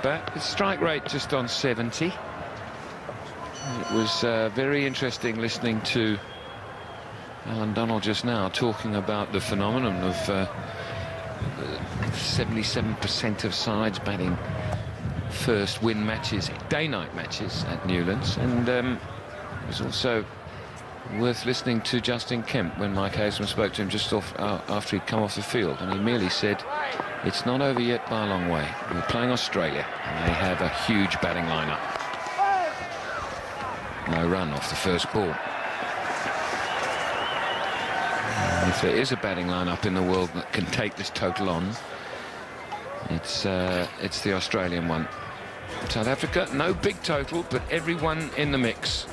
But the strike rate just on 70. It was very interesting listening to Alan Donald just now talking about the phenomenon of 77% of sides batting first win matches, day-night matches at Newlands. And it was also worth listening to Justin Kemp when Mike Hazelman spoke to him just after he'd come off the field, and he merely said, it's not over yet by a long way. We're playing Australia, and they have a huge batting lineup. No run off the first ball. And if there is a batting lineup in the world that can take this total on, it's the Australian one. South Africa, no big total, but everyone in the mix.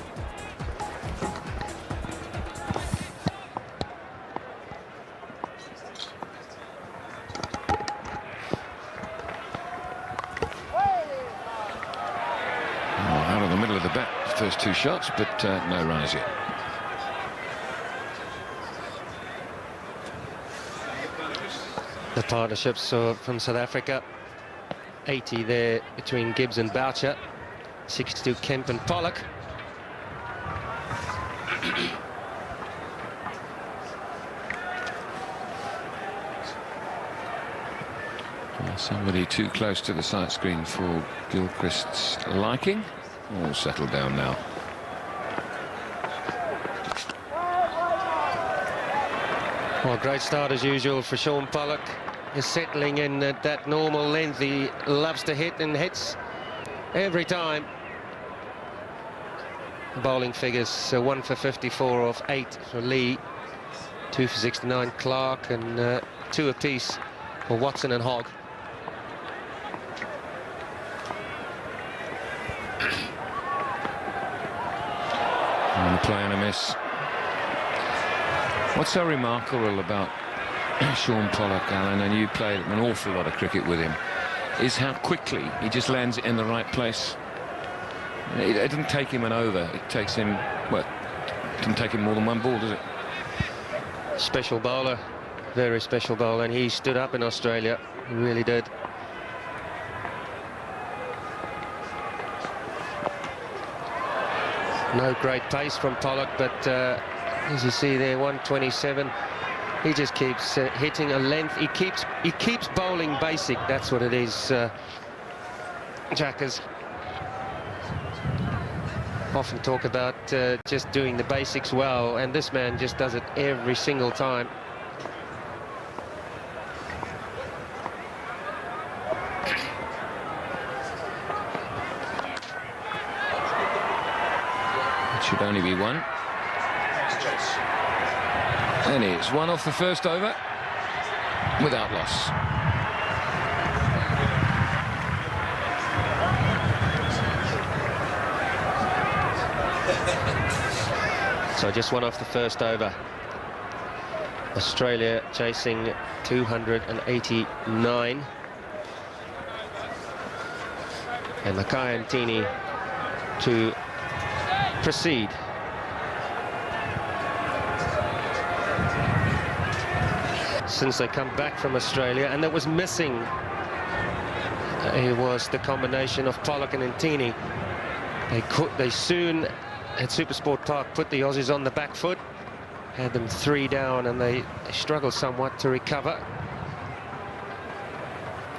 Out of the middle of the bat, first two shots, but no runners yet. The partnerships from South Africa, 80 there between Gibbs and Boucher, 62 Kemp and Pollock. Somebody too close to the sight screen for Gilchrist's liking. All settled down now. Well, great start as usual for Sean Pollock. He's settling in at that normal length. He loves to hit and hits every time. Bowling figures 1 for 54 off 8 for Lee, 2 for 69 Clark, and 2 apiece for Watson and Hogg. And a play and a miss. What's so remarkable about Sean Pollock, Alan, and you played an awful lot of cricket with him, is how quickly he just lands in the right place. It didn't take him an over. It takes him, well, it didn't take him more than one ball, does it? Special bowler, very special bowler, and he stood up in Australia. He really did. No great pace from Pollock, but as you see there, 127. He just keeps hitting a length. He keeps bowling basic. That's what it is. Jackers often talk about just doing the basics well, and this man just does it every single time. It should only be one. And it's one off the first over without loss. So just one off the first over. Australia chasing 289. And Mackay and Tini to proceed. Since they come back from Australia, and that was missing, it was the combination of Pollock and Ntini. They soon at Supersport Park put the Aussies on the back foot, had them 3 down, and they struggled somewhat to recover.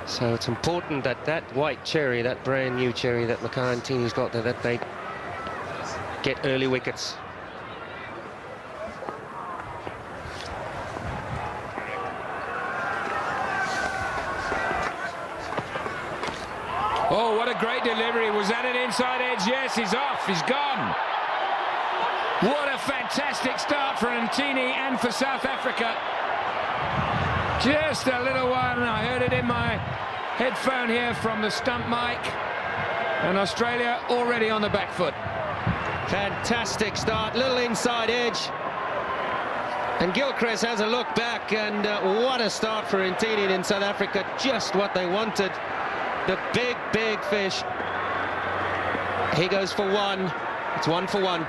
So it's important that that white cherry, that brand new cherry that Mackay and Tini's got there, that they get early wickets. Oh, what a great delivery. Was that an inside edge? Yes, he's off. He's gone. What a fantastic start for Ntini and for South Africa. Just a little one. I heard it in my headphone here from the stump mic. And Australia already on the back foot. Fantastic start. Little inside edge. And Gilchrist has a look back, and what a start for Ntini in South Africa. Just what they wanted. The big, big fish. He goes for one. It's 1 for 1.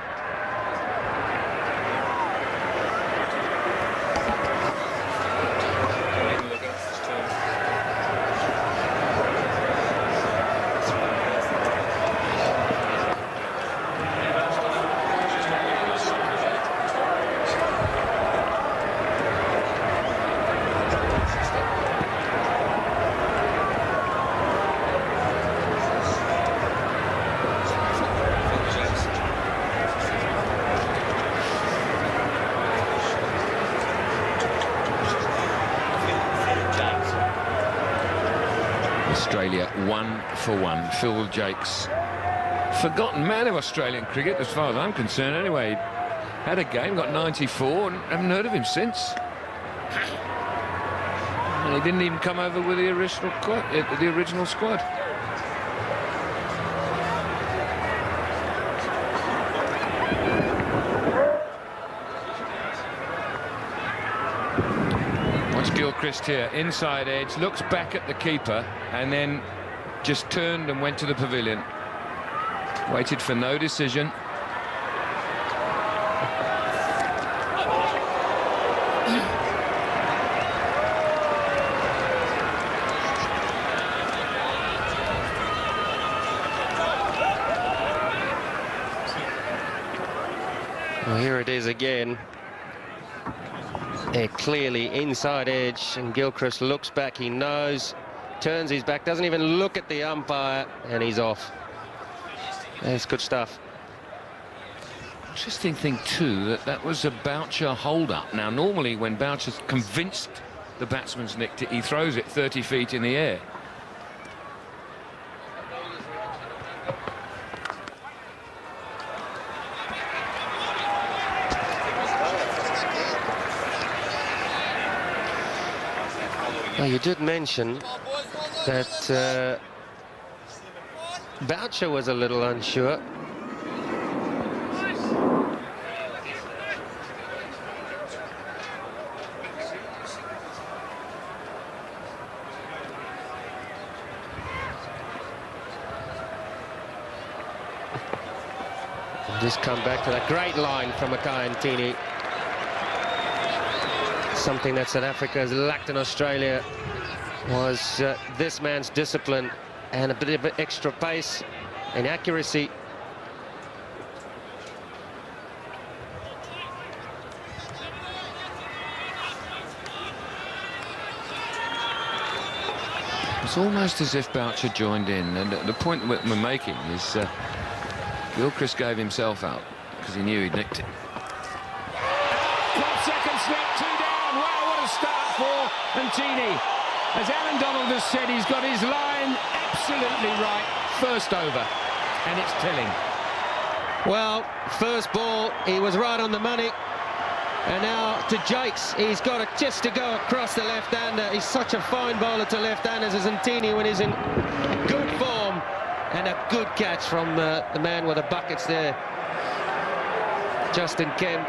1-for-1. Phil Jakes, forgotten man of Australian cricket as far as I'm concerned anyway. Had a game, got 94, and haven't heard of him since. And he didn't even come over with the original squad. Watch Gilchrist here, inside edge, looks back at the keeper, and then just turned and went to the pavilion. Waited for no decision. Well, here it is again. They're clearly inside edge, and Gilchrist looks back, he knows, turns his back, doesn't even look at the umpire, and he's off. That's good stuff. Interesting thing too, that was a Boucher hold-up. Now normally when Boucher's convinced the batsman's nicked it, he throws it 30 feet in the air. Well, you did mention that Boucher was a little unsure. Just come back to that great line from Makai. Something that South Africa has lacked in Australia was this man's discipline and a bit of extra pace and accuracy. It's almost as if Boucher joined in, and the point we're making is Gilchrist gave himself out because he knew he'd nicked it. 12 seconds left, 2 down. Wow, what a start for Antini. As Alan Donald has said, he's got his line absolutely right. First over, and it's telling. Well, first ball, he was right on the money. And now to Jakes, he's got it just to go across the left-hander. He's such a fine bowler to left-handers as Antini when he's in good form. And a good catch from the man with the buckets there, Justin Kemp.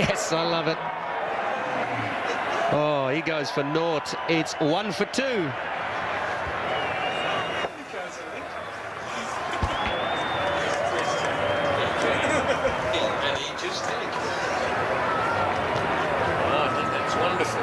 Yes, I love it. Oh, he goes for naught. It's 1 for 2. I think that's wonderful.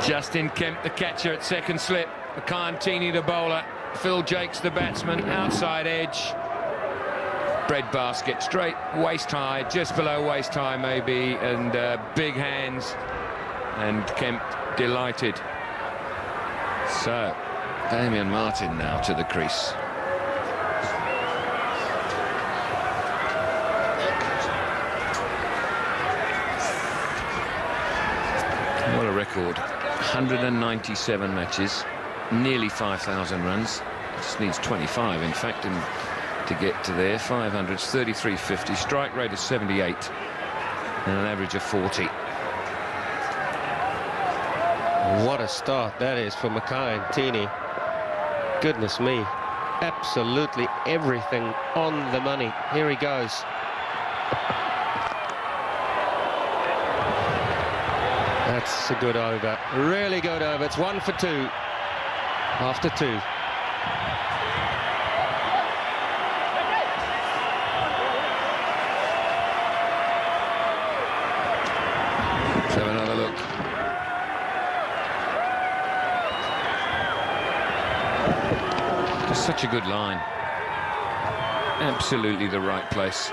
Justin Kemp, the catcher at second slip. Makai the bowler. Phil Jakes, the batsman, outside edge. Breadbasket, straight waist high, just below waist high maybe, and big hands. And Kemp delighted. So, Damian Martin now to the crease. What a record. 197 matches, nearly 5,000 runs. Just needs 25, in fact, and to get to there. 500s, 33.50, strike rate of 78, and an average of 40. What a start that is for Makai Antini. Goodness me, absolutely everything on the money. Here he goes. That's a good over, really good over. It's 1 for 2 after 2. Let's have another look. Just such a good line. Absolutely the right place.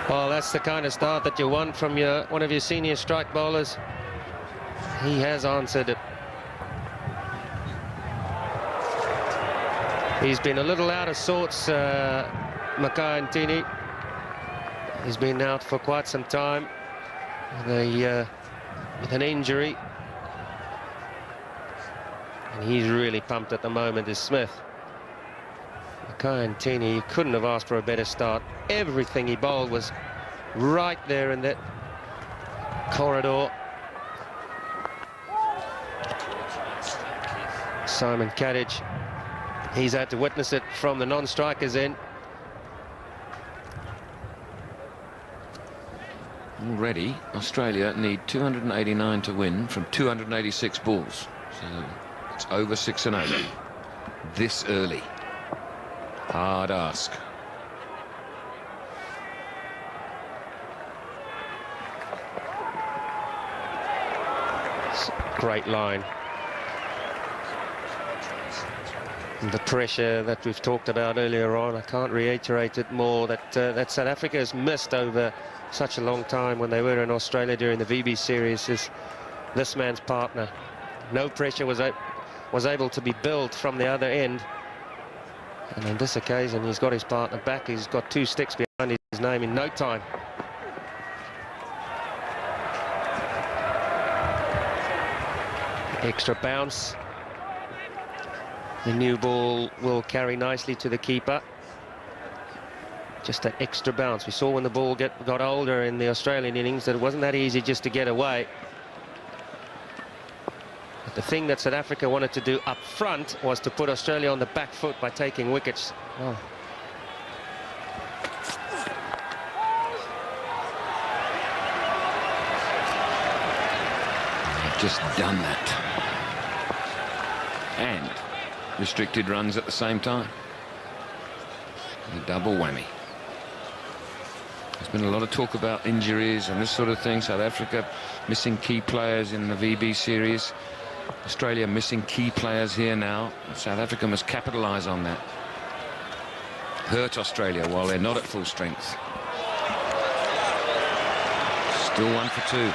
Well, that's the kind of start that you want from one of your senior strike bowlers. He has answered it. He's been a little out of sorts, Makai Ntini. He's been out for quite some time with an injury. And he's really pumped at the moment, is Smith. Makai Ntini, you couldn't have asked for a better start. Everything he bowled was right there in that corridor. Simon Kadich, he's had to witness it from the non-strikers end. Already, Australia need 289 to win from 286 balls. So it's over 6-0 this early. Hard ask. Great line. And the pressure that we've talked about earlier on, I can't reiterate it more, that South Africa has missed over such a long time when they were in Australia during the VB series, is this man's partner. No pressure was able to be built from the other end. And on this occasion, he's got his partner back. He's got 2 sticks behind his name in no time. Extra bounce. The new ball will carry nicely to the keeper. Just that extra bounce. We saw when the ball got older in the Australian innings that it wasn't that easy just to get away. But the thing that South Africa wanted to do up front was to put Australia on the back foot by taking wickets. Oh. They've just done that. And restricted runs at the same time. A double whammy. There's been a lot of talk about injuries and this sort of thing. South Africa missing key players in the VB series. Australia missing key players here now. South Africa must capitalise on that. Hurt Australia while they're not at full strength. Still 1 for 2.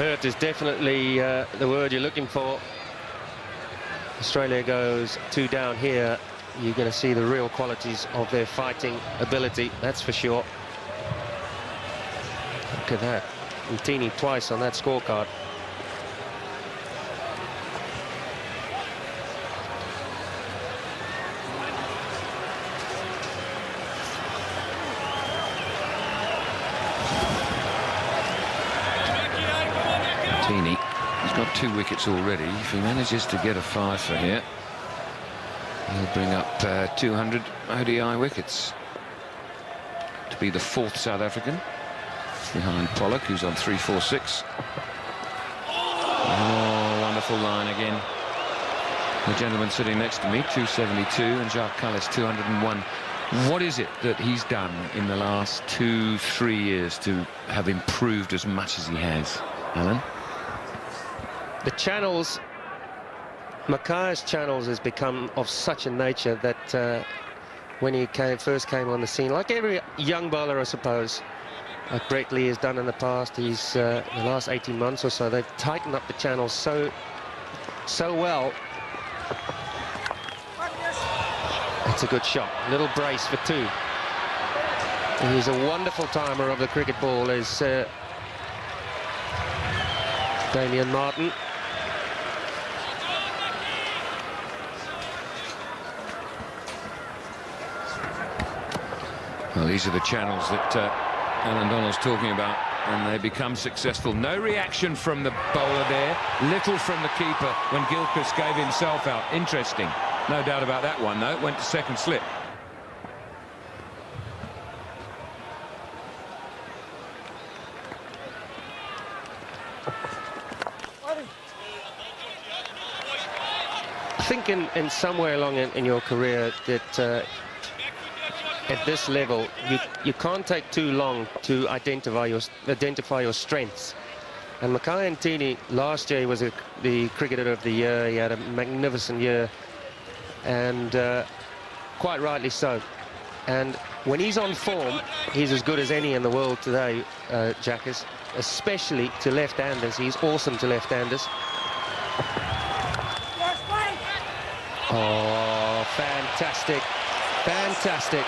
Hurt is definitely the word you're looking for. Australia goes 2 down here. You're going to see the real qualities of their fighting ability, that's for sure. Look at that. Ntini twice on that scorecard. Ntini, he's got 2 wickets already. If he manages to get a 5 for here, he'll bring up 200 ODI wickets to be the 4th South African behind Pollock, who's on 346. Oh, wonderful line again. The gentleman sitting next to me, 272, and Jacques Kallis, 201. What is it that he's done in the last 2-3 years to have improved as much as he has, Alan? The channels, Makai's channels has become of such a nature that when he first came on the scene, like every young bowler, I suppose, like Brett Lee has done in the past, he's the last 18 months or so, they've tightened up the channels so well. That's a good shot. Little brace for 2. And he's a wonderful timer of the cricket ball, is Damian Martin. Well, these are the channels that Alan Donald's talking about, and they become successful. No reaction from the bowler there, little from the keeper when Gilchrist gave himself out. Interesting. No doubt about that one, though. It went to second slip. I think in somewhere along in your career that at this level you can't take too long to identify your strengths. And Mackay Ntini, last year he was the cricketer of the year. He had a magnificent year, and quite rightly so. And when he's on form, he's as good as any in the world today, Jackers, especially to left-handers. He's awesome to left-handers. Oh, fantastic. Fantastic.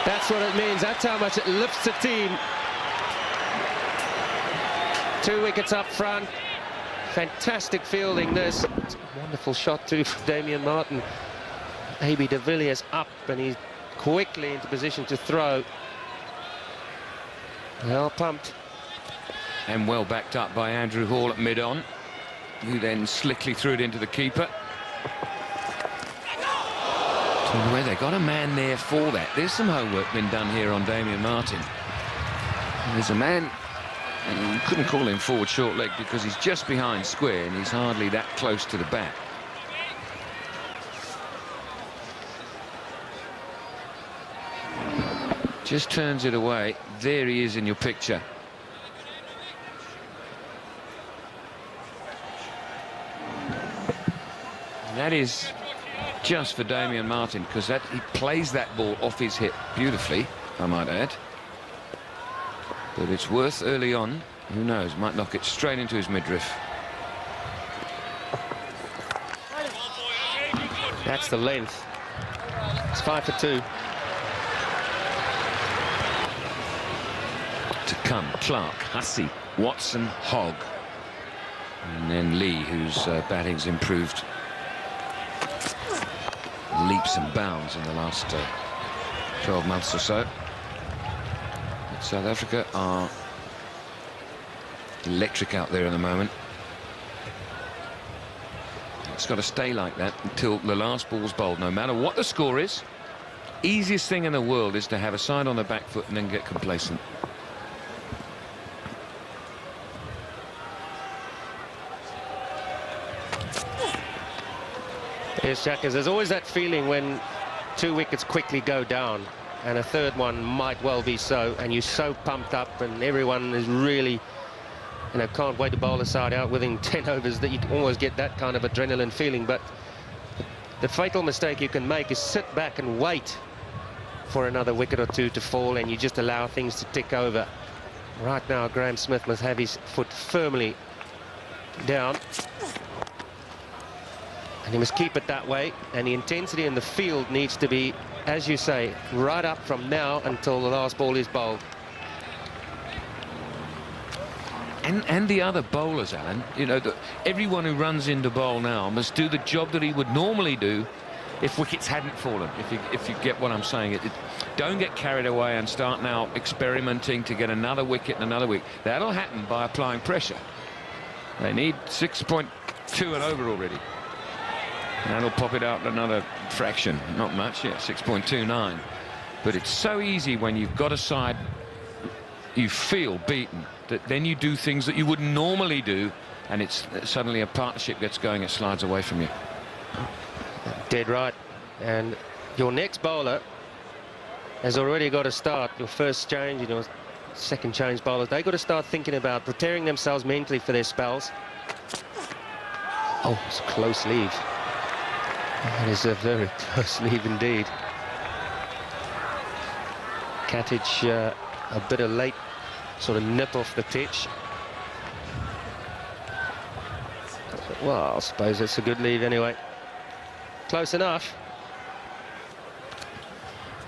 That's what it means. That's how much it lifts the team. 2 wickets up front. Fantastic fielding this. It's a wonderful shot too from Damien Martin. A.B. de Villiers up, and he's quickly into position to throw. Well pumped. And well backed up by Andrew Hall at mid-on, who then slickly threw it into the keeper. Where they got a man there for that. There's some homework been done here on Damien Martin. There's a man, and you couldn't call him forward short leg because he's just behind square and he's hardly that close to the bat. Just turns it away. There he is in your picture. And that is just for Damien Martin, because he plays that ball off his hip beautifully, I might add. But it's worth early on. Who knows? Might knock it straight into his midriff. That's the length. It's 5 for 2. To come, Clark, Hussey, Watson, Hogg, and then Lee, whose batting's improved leaps and bounds in the last 12 months or so. But South Africa are electric out there at the moment. It's got to stay like that until the last ball's bowled, no matter what the score is. Easiest thing in the world is to have a side on the back foot and then get complacent. Yes, Jackers, there's always that feeling when 2 wickets quickly go down and a third one might well be so, and you're so pumped up and everyone is really, you know, can't wait to bowl a side out within 10 overs, that you can always get that kind of adrenaline feeling. But the fatal mistake you can make is sit back and wait for another wicket or two to fall, and you just allow things to tick over. Right now, Graham Smith must have his foot firmly down. And he must keep it that way, and the intensity in the field needs to be, as you say, right up from now until the last ball is bowled. And the other bowlers, Alan, you know, everyone who runs into bowl now must do the job that he would normally do if wickets hadn't fallen, if you get what I'm saying. Don't get carried away and start now experimenting to get another wicket and another wicket. That'll happen by applying pressure. They need 6.2 and over already. That'll pop it out another fraction. Not much, yeah, 6.29. But it's so easy when you've got a side you feel beaten, that then you do things that you wouldn't normally do, and it's suddenly a partnership gets going, it slides away from you. Dead right. And your next bowler has already got to start. Your first change, you know, second change bowlers, they've got to start thinking about preparing themselves mentally for their spells. Oh, it's a close leave. That is a very close leave indeed. Cattage a bit of late sort of nip off the pitch. Well, I suppose it's a good leave anyway. Close enough.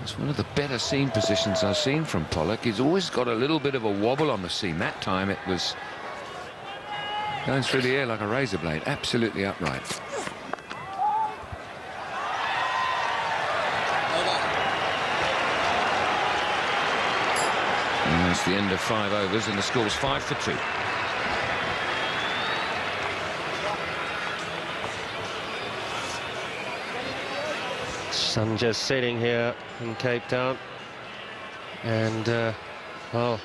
It's one of the better seam positions I've seen from Pollock. He's always got a little bit of a wobble on the seam. That time it was going through the air like a razor blade, absolutely upright. And that's the end of 5 overs, and the score's 5 for 2. Sun just setting here in Cape Town, and well,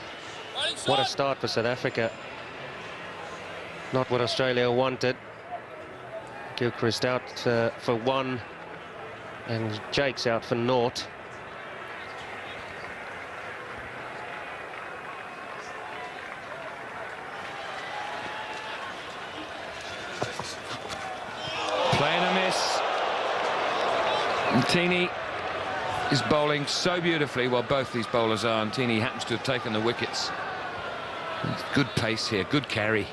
what a start for South Africa. Not what Australia wanted. Gilchrist out for 1, and Jake's out for 0. Ntini is bowling so beautifully. Well, both these bowlers are. Ntini happens to have taken the wickets. Good pace here, good carry.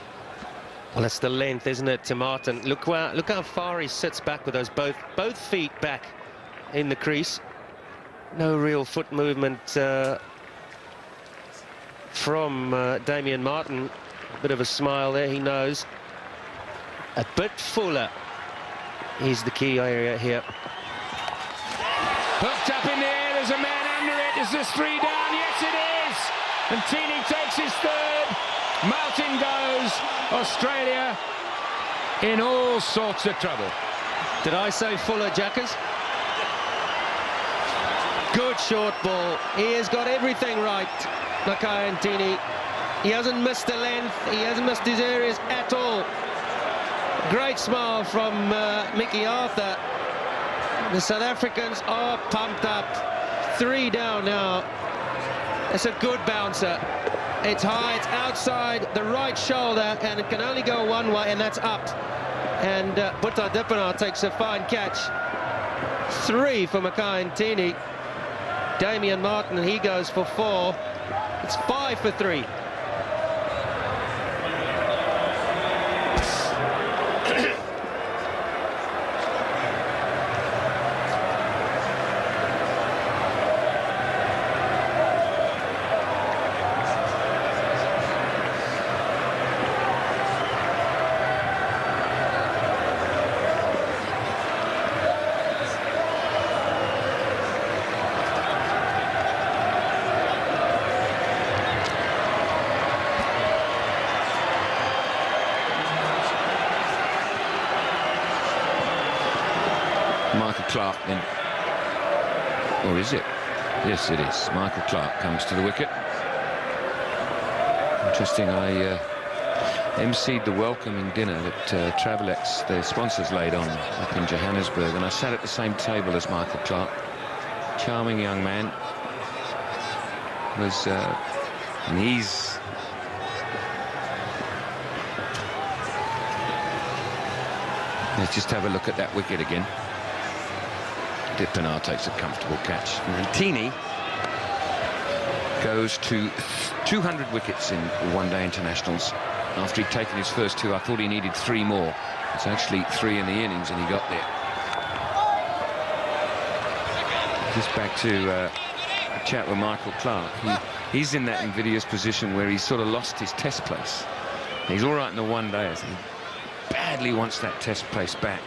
Well, it's the length, isn't it, to Martin? Look how far he sits back with those both feet back in the crease. No real foot movement from Damien Martin. A bit of a smile there, he knows. A bit fuller is the key area here. Hooked up in the air, there's a man under it. Is this 3 down? Yes, it is! And Ntini takes his third. Martin goes. Australia in all sorts of trouble. Did I say fuller, Jackers? Good short ball. He has got everything right, Mackay Ntini. He hasn't missed the length. He hasn't missed his areas at all. Great smile from Mickey Arthur. The South Africans are pumped up. 3 down now. It's a good bouncer. It's high, it's outside the right shoulder, and it can only go one way, and that's up. And Butta Dippenaar takes a fine catch. 3 for Mackay Ntini. Damien Martin, he goes for 4. It's 5 for 3. Michael Clark then, or is it? Yes, it is. Michael Clark comes to the wicket. Interesting, I emceed the welcoming dinner that Travelex, their sponsors, laid on up in Johannesburg, and I sat at the same table as Michael Clark. Charming young man. And he's let's just have a look at that wicket again. Dippenaar takes a comfortable catch. And Ntini goes to 200 wickets in one-day internationals. After he'd taken his first 2, I thought he needed 3 more. It's actually 3 in the innings, and he got there. Just back to a chat with Michael Clark. He's in that invidious position where he's sort of lost his test place. He's all right in the one-day. He badly wants that test place back.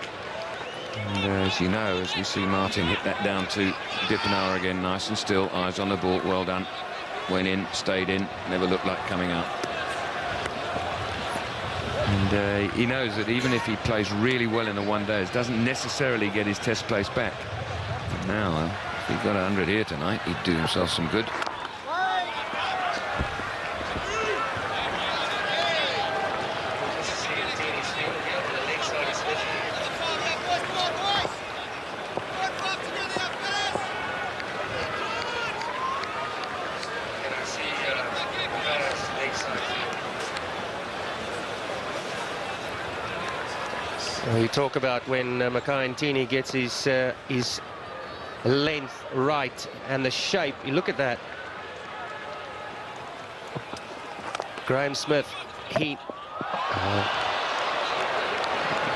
And as you know, as we see Martin hit that down to Dippenaar again, nice and still, eyes on the ball, well done. Went in, stayed in, never looked like coming out. And he knows that even if he plays really well in the one-days, doesn't necessarily get his test place back. But now, if he got 100 here tonight, he'd do himself some good. Well, you talk about when Mackay Ntini gets his length right and the shape. You look at that. Graham Smith,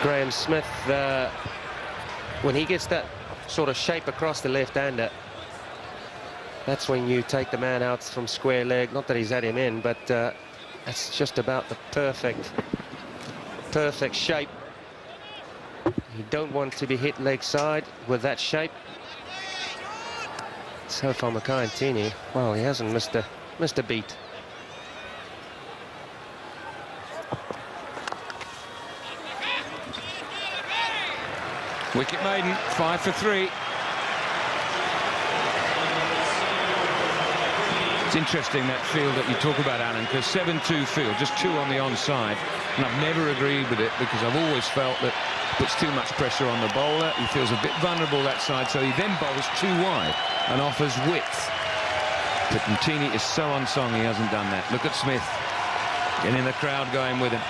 Graham Smith, when he gets that sort of shape across the left-hander, that's when you take the man out from square leg. Not that he's had him in, but that's just about the perfect shape. You don't want to be hit leg side with that shape. So far, Mackay Ntini, well, he hasn't missed a beat. Wicket maiden, 5 for 3. It's interesting, that field that you talk about, Alan, because 7-2 field, just 2 on the onside, and I've never agreed with it because I've always felt that puts too much pressure on the bowler. He feels a bit vulnerable that side, so he then bowls too wide and offers width. But Ntini is so on song, he hasn't done that. Look at Smith getting the crowd going with him.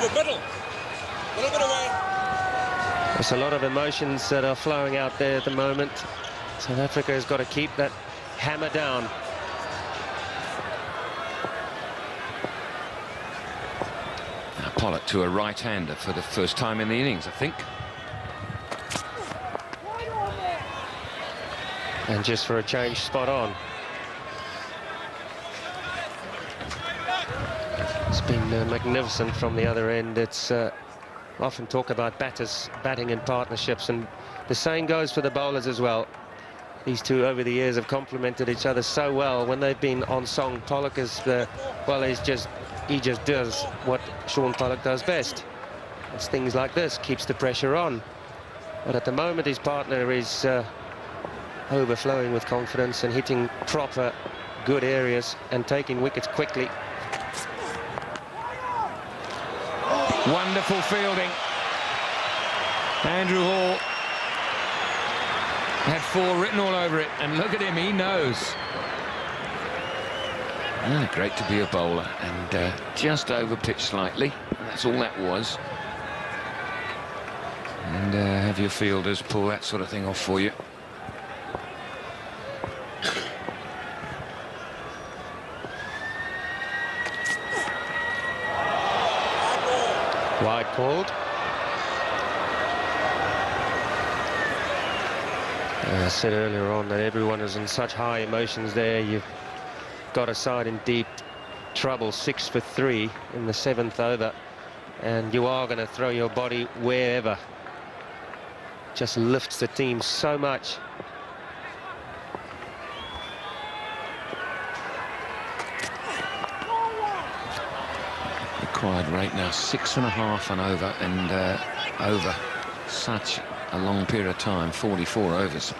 the middle. A little bit away. There's a lot of emotions that are flowing out there at the moment. South Africa has got to keep that hammer down. Now Pollock to a right-hander for the first time in the innings, I think. And just for a change, spot on. It's been magnificent from the other end. It's often talk about batters batting in partnerships, and the same goes for the bowlers as well. These two over the years have complemented each other so well. When they've been on song, Pollock is well, he just does what Sean Pollock does best. It's things like this, keeps the pressure on. But at the moment his partner is overflowing with confidence and hitting proper good areas and taking wickets quickly. Wonderful fielding. Andrew Hall had 4 written all over it, and look at him, he knows. Great to be a bowler, and just over-pitched slightly. That's all that was. And have your fielders pull that sort of thing off for you. Wide called. I said earlier on that everyone is in such high emotions there. You've got a side in deep trouble, 6 for 3 in the 7th over, and you are going to throw your body wherever. Just lifts the team so much. Required rate now 6.5 and over, and over such a long period of time, 44 overs.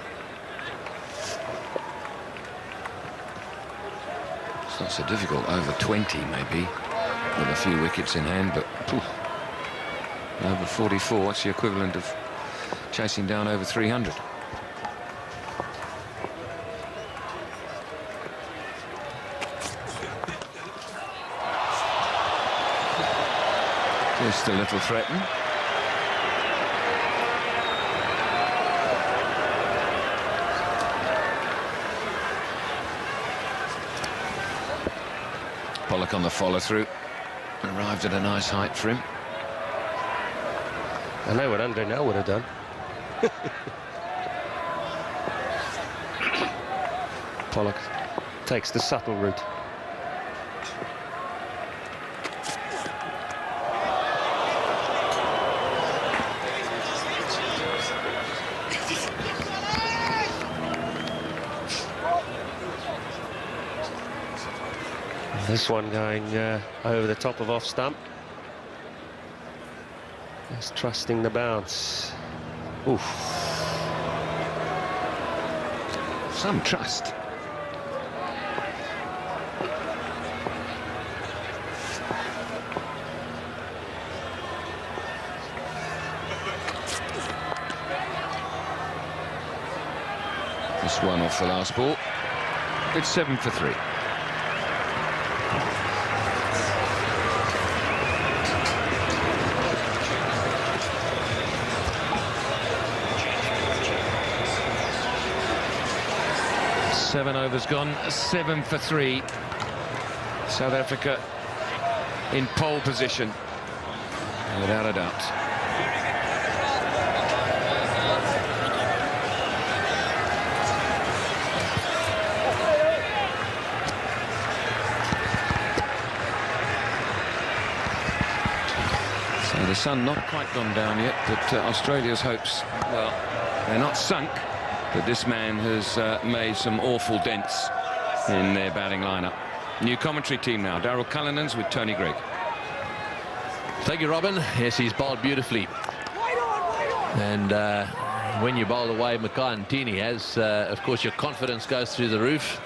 It's not so difficult, over 20 maybe, with a few wickets in hand, but over 44, it's the equivalent of chasing down over 300. Just a little threaten. Pollock on the follow-through. Arrived at a nice height for him. I know what Andre Nell would have done. Pollock takes the subtle route. This one going over the top of off stump. Just trusting the bounce. Oof. Some trust. This one off the last ball. It's 7 for 3. Seven overs gone, 7 for 3. South Africa in pole position, without a doubt. So the sun not quite gone down yet, but Australia's hopes, well, they're not sunk. But this man has made some awful dents in their batting lineup. New commentary team now. Darryl Cullinan's with Tony Greig. Thank you, Robin. Yes, he's bowled beautifully. And when you bowl away Mackay and Tini, as of course your confidence goes through the roof,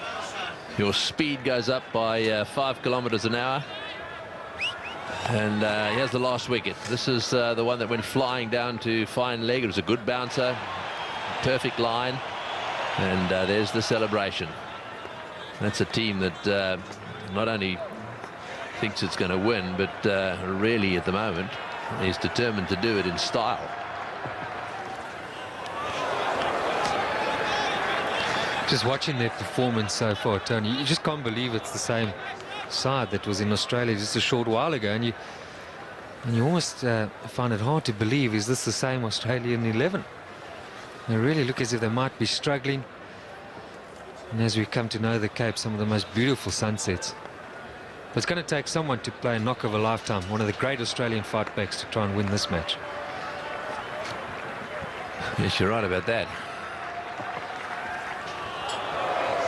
your speed goes up by 5 kilometers an hour. And here's the last wicket. This is the one that went flying down to fine leg. It was a good bouncer. Perfect line, and there's the celebration. That's a team that not only thinks it's going to win, but really at the moment he's determined to do it in style. Just watching their performance so far, Tony, you just can't believe it's the same side that was in Australia just a short while ago, and you almost find it hard to believe, is this the same Australian 11? They really look as if they might be struggling. And as we come to know the Cape, some of the most beautiful sunsets. But it's going to take someone to play a knock of a lifetime, one of the great Australian fightbacks, to try and win this match. Yes, you're right about that.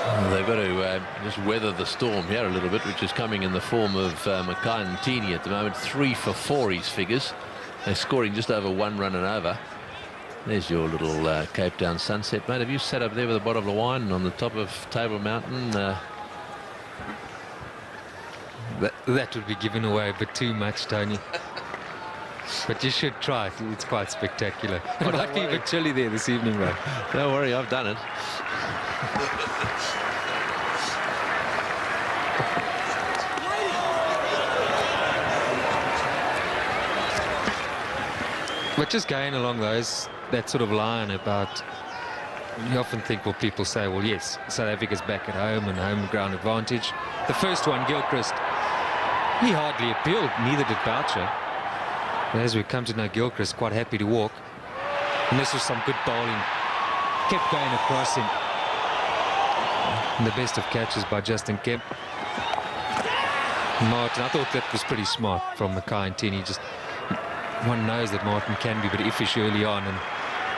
Well, they've got to just weather the storm here a little bit, which is coming in the form of Mackay and Tini at the moment. 3 for 4 his figures. They're scoring just over 1 run and over. There's your little Cape Town sunset, mate. Have you sat up there with a bottle of wine on the top of Table Mountain? That would be given away a bit too much, Tony. But you should try it. It's quite spectacular. It might be a bit chilly there this evening, though. Don't worry, I've done it. But just going along that sort of line about, you often think, well, people say, well, yes, South Africa's back at home and home ground advantage. The first one, Gilchrist, he hardly appealed, neither did Boucher. But as we come to know Gilchrist, quite happy to walk. And this was some good bowling. Kept going across him. And the best of catches by Justin Kemp. Martin, I thought that was pretty smart from Mackay and Tini. Just one knows that Martin can be a bit iffish early on and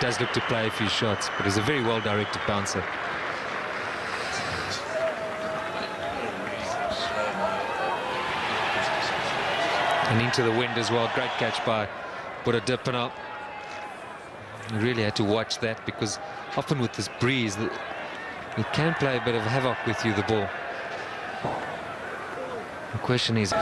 does look to play a few shots, but it's a very well directed bouncer. And into the wind as well. Great catch by Buddha Dipana. You really had to watch that, because often with this breeze it can play a bit of havoc with you, the ball. The question is,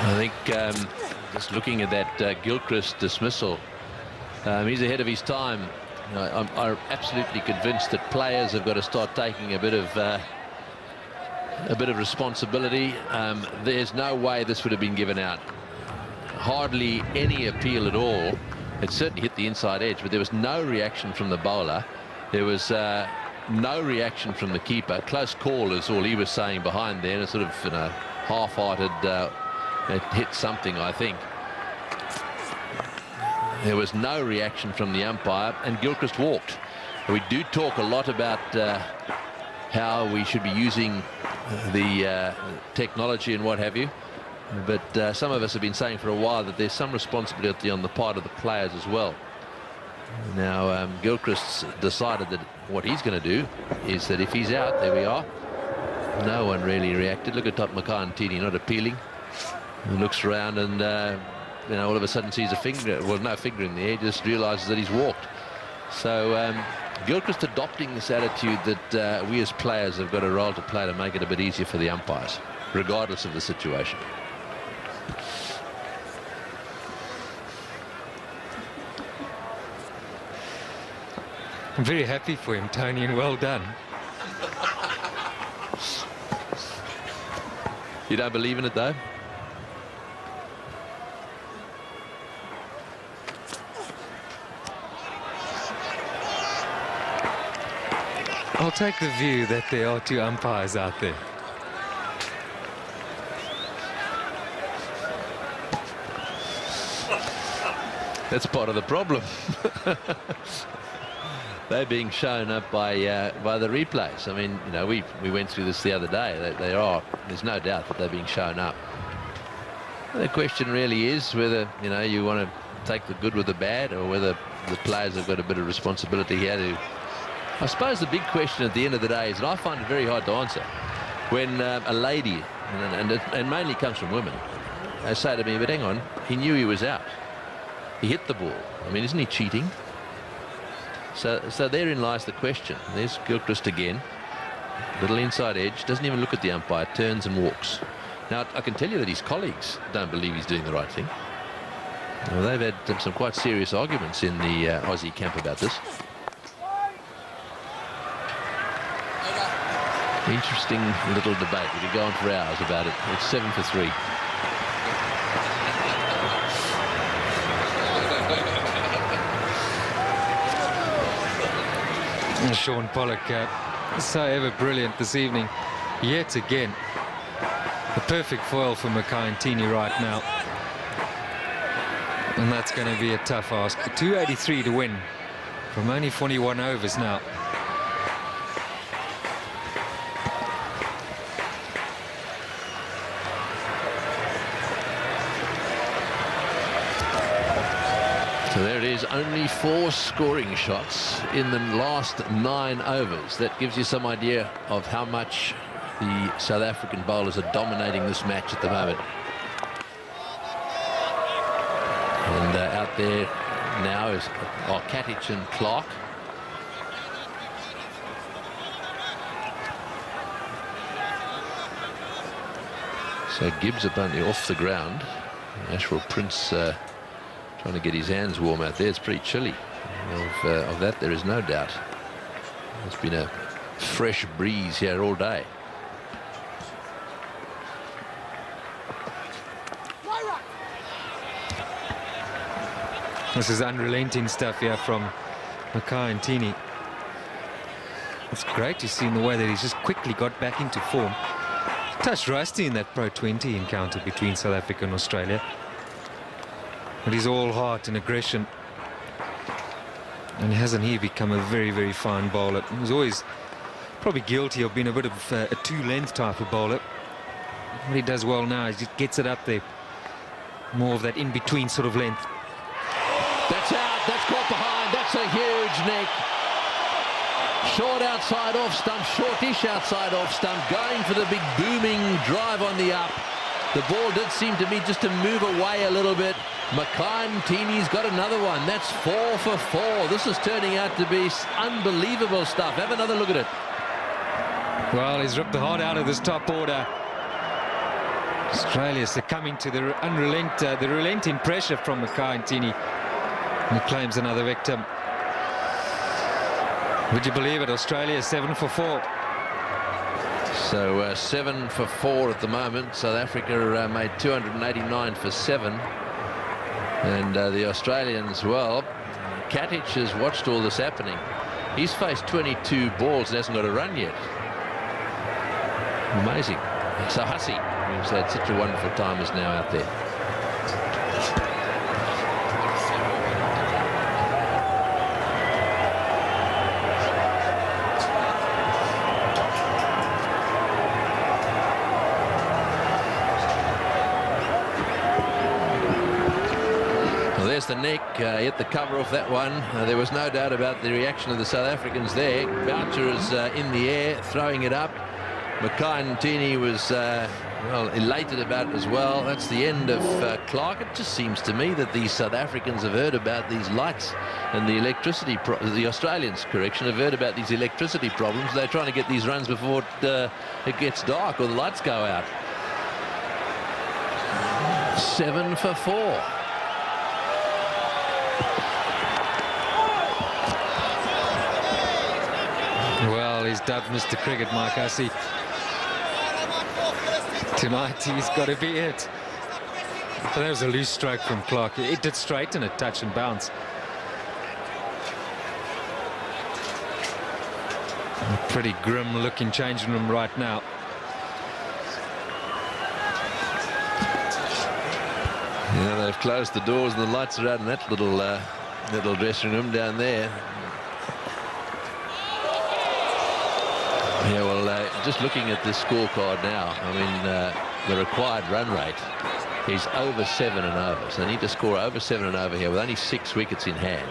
I think just looking at that Gilchrist dismissal, he's ahead of his time. I'm absolutely convinced that players have got to start taking a bit of responsibility. There's no way this would have been given out. Hardly any appeal at all. It certainly hit the inside edge, but there was no reaction from the bowler. There was no reaction from the keeper. Close call is all he was saying behind there. A sort of half-hearted. It hit something, I think. There was no reaction from the umpire, and Gilchrist walked. We do talk a lot about how we should be using the technology and what have you, but some of us have been saying for a while that there's some responsibility on the part of the players as well. Now Gilchrist's decided that what he's going to do is that if he's out, there we are. No one really reacted. Look at Mackay and Tini not appealing. He looks around and all of a sudden sees a finger, well, no finger in the air, just realizes that he's walked. So Gilchrist adopting this attitude that we as players have got a role to play to make it a bit easier for the umpires, regardless of the situation. I'm very happy for him, Tony, and well done. You don't believe in it, though? I'll take the view that there are 2 umpires out there. That's part of the problem. They're being shown up by the replays. I mean, we went through this the other day. There's no doubt that they're being shown up. The question really is whether you want to take the good with the bad, or whether the players have got a bit of responsibility here to. I suppose the big question at the end of the day is, and I find it very hard to answer, when a lady, and it mainly comes from women, they say to me, but hang on, he knew he was out. He hit the ball. I mean, isn't he cheating? So therein lies the question. There's Gilchrist again. Little inside edge. Doesn't even look at the umpire. Turns and walks. Now, I can tell you that his colleagues don't believe he's doing the right thing. Well, they've had some quite serious arguments in the Aussie camp about this. Interesting little debate. We could go on for hours about it. It's 7 for 3. Sean Pollock, so ever brilliant this evening. Yet again, the perfect foil for Makai right now. And that's going to be a tough ask. 283 to win from only 41 overs now. So there it is, only 4 scoring shots in the last 9 overs. That gives you some idea of how much the South African bowlers are dominating this match at the moment. And out there now is Katic and Clark. So Gibbs apparently off the ground. Ashwell Prince trying to get his hands warm out there. It's pretty chilly. Of that there is no doubt. There's been a fresh breeze here all day. This is unrelenting stuff here from Makai. It's great to see in the way that he's just quickly got back into form. Touched rusty in that Pro 20 encounter between South Africa and Australia. But he's all heart and aggression. And hasn't he become a very, very fine bowler? He was always probably guilty of being a bit of a two-length type of bowler. What he does well now is he gets it up there. More of that in-between sort of length. That's out, that's caught behind, that's a huge nick. Short outside off stump, shortish outside off stump, going for the big booming drive on the up. The ball did seem to me just to move away a little bit. Makai-Ntini's got another one. That's 4 for 4. This is turning out to be unbelievable stuff. Have another look at it. Well, he's ripped the heart out of this top order. Australia succumbing to the relenting pressure from Makai-Ntini. And he claims another victim. Would you believe it? Australia 7 for 4. So 7 for 4 at the moment. South Africa made 289 for 7. And the Australians, well, Katic has watched all this happening. He's faced 22 balls and hasn't got a run yet. Amazing. So Hussey, who's had such a wonderful time, is now out there. The neck, hit the cover off that one. There was no doubt about the reaction of the South Africans there. Boucher is in the air, throwing it up. Makai-Ntini was, well, elated about it as well. That's the end of Clark. It just seems to me that the South Africans have heard about these lights and the electricity, the Australians, correction, have heard about these electricity problems. They're trying to get these runs before it gets dark or the lights go out. 7 for 4. Well, he's dubbed Mr. Cricket, Mike Hussey. Tonight he's got to be it. But that was a loose stroke from Clark. It did straighten it, touch and bounce. A pretty grim looking changing room right now. Yeah, they've closed the doors and the lights are out in that little dressing room down there. Yeah, well, just looking at this scorecard now, I mean, the required run rate is over 7 and over. So they need to score over 7 and over here with only 6 wickets in hand.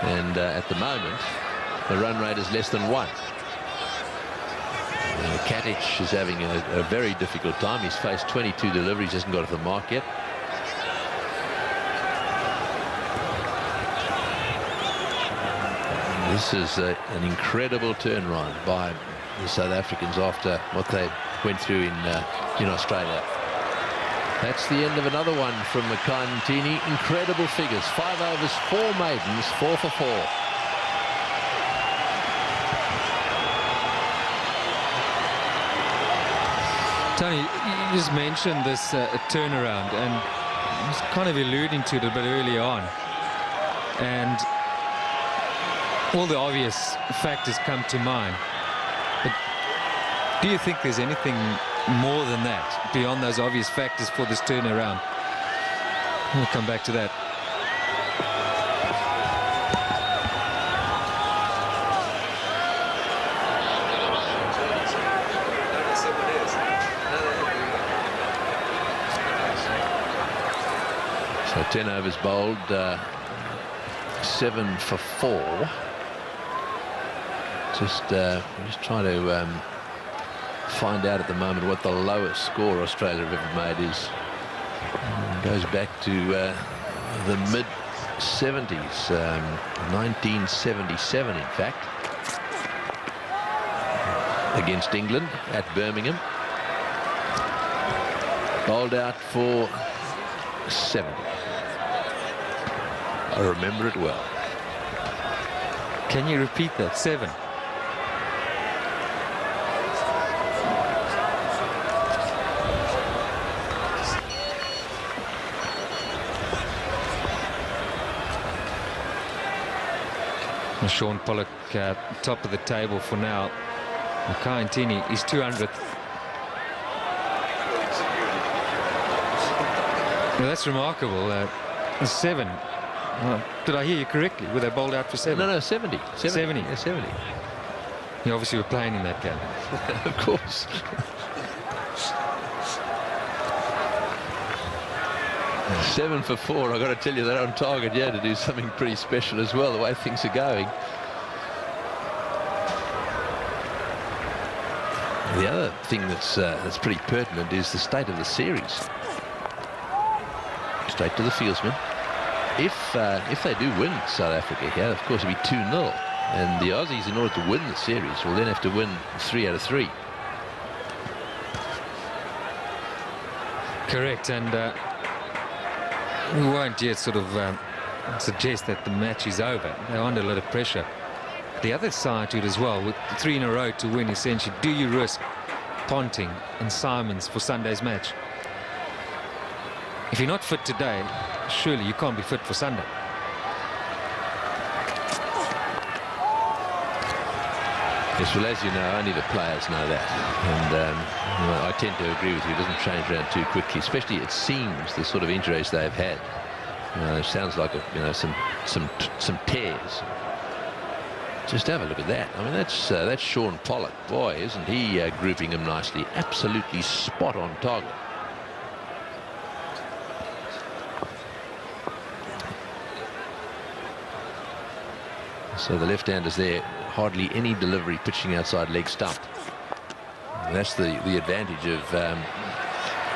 And at the moment, the run rate is less than 1. Katic is having a very difficult time. He's faced 22 deliveries, hasn't got off the mark yet. This is an incredible turnaround by the South Africans after what they went through in Australia. That's the end of another one from McCartney. Incredible figures. 5 overs, 4 maidens, 4 for 4. Tony, you just mentioned this turnaround, and I was kind of alluding to it a bit early on. And all the obvious factors come to mind. But do you think there's anything more than that, beyond those obvious factors for this turnaround? We'll come back to that. So 10 overs bowled, 7 for 4. Just trying to find out at the moment what the lowest score Australia have ever made is. It goes back to the mid-70s, 1977 in fact, against England at Birmingham. Bowled out for 70. I remember it well. Can you repeat that? 7. Sean Pollock top of the table for now. McCartney is 200th. Well, that's remarkable. 7. Did I hear you correctly? Were they bowled out for 7? No, 70. 70. Yeah, 70. You obviously were playing in that game. Of course. Seven for 4. I've got to tell you, they're on target, yeah, to do something pretty special as well, the way things are going. The other thing that's pretty pertinent is the state of the series. Straight to the fieldsman. If they do win South Africa here, of course it'll be 2-0, and the Aussies, in order to win the series, will then have to win 3 out of 3. Correct, and we won't yet sort of suggest that the match is over. They're under a lot of pressure. The other side to it as well, with 3 in a row to win, essentially, do you risk Ponting and Simons for Sunday's match? If you're not fit today, surely you can't be fit for Sunday. Yes, well, as you know, only the players know that, and I tend to agree with you. It doesn't change around too quickly, especially it seems the sort of injuries they've had. It sounds like some tears. Just have a look at that. I mean, that's Sean Pollock. Boy, isn't he grouping him nicely? Absolutely spot on target. So the left-hander's there, hardly any delivery, pitching outside leg stump. And that's the advantage of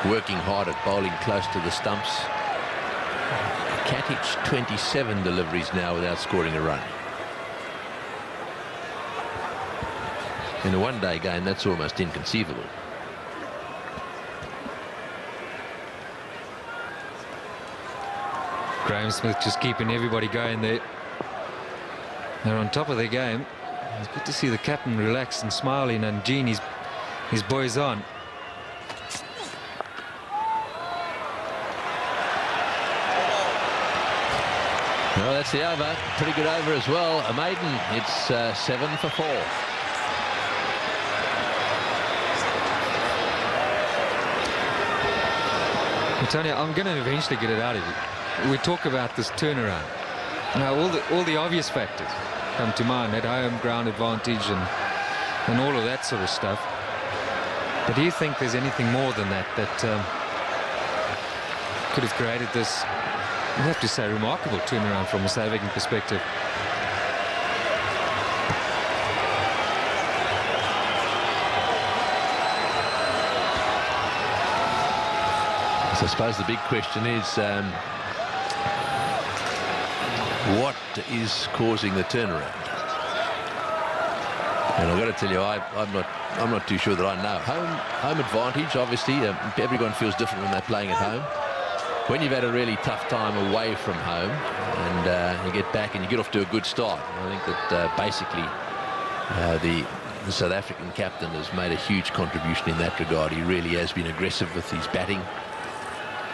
working hard at bowling close to the stumps. Katic 27 deliveries now without scoring a run. In a one-day game, that's almost inconceivable. Graham Smith just keeping everybody going there. They're on top of their game. It's good to see the captain relaxed and smiling, and Gene, his boys on. Well, that's the over. Pretty good over as well. A maiden. It's 7 for 4. Tony, I'm going to eventually get it out of you. We talk about this turnaround. Now, all the obvious factors come to mind, that home ground advantage and all of that sort of stuff. But do you think there's anything more than that could have created this, I have to say, remarkable turnaround from a South African perspective? So I suppose the big question is, what is causing the turnaround? And I've got to tell you, I'm not I'm not too sure that I know. Home advantage, obviously. Everyone feels different when they're playing at home. When you've had a really tough time away from home and you get back and you get off to a good start, I think that basically the South African captain has made a huge contribution in that regard. He really has been aggressive with his batting,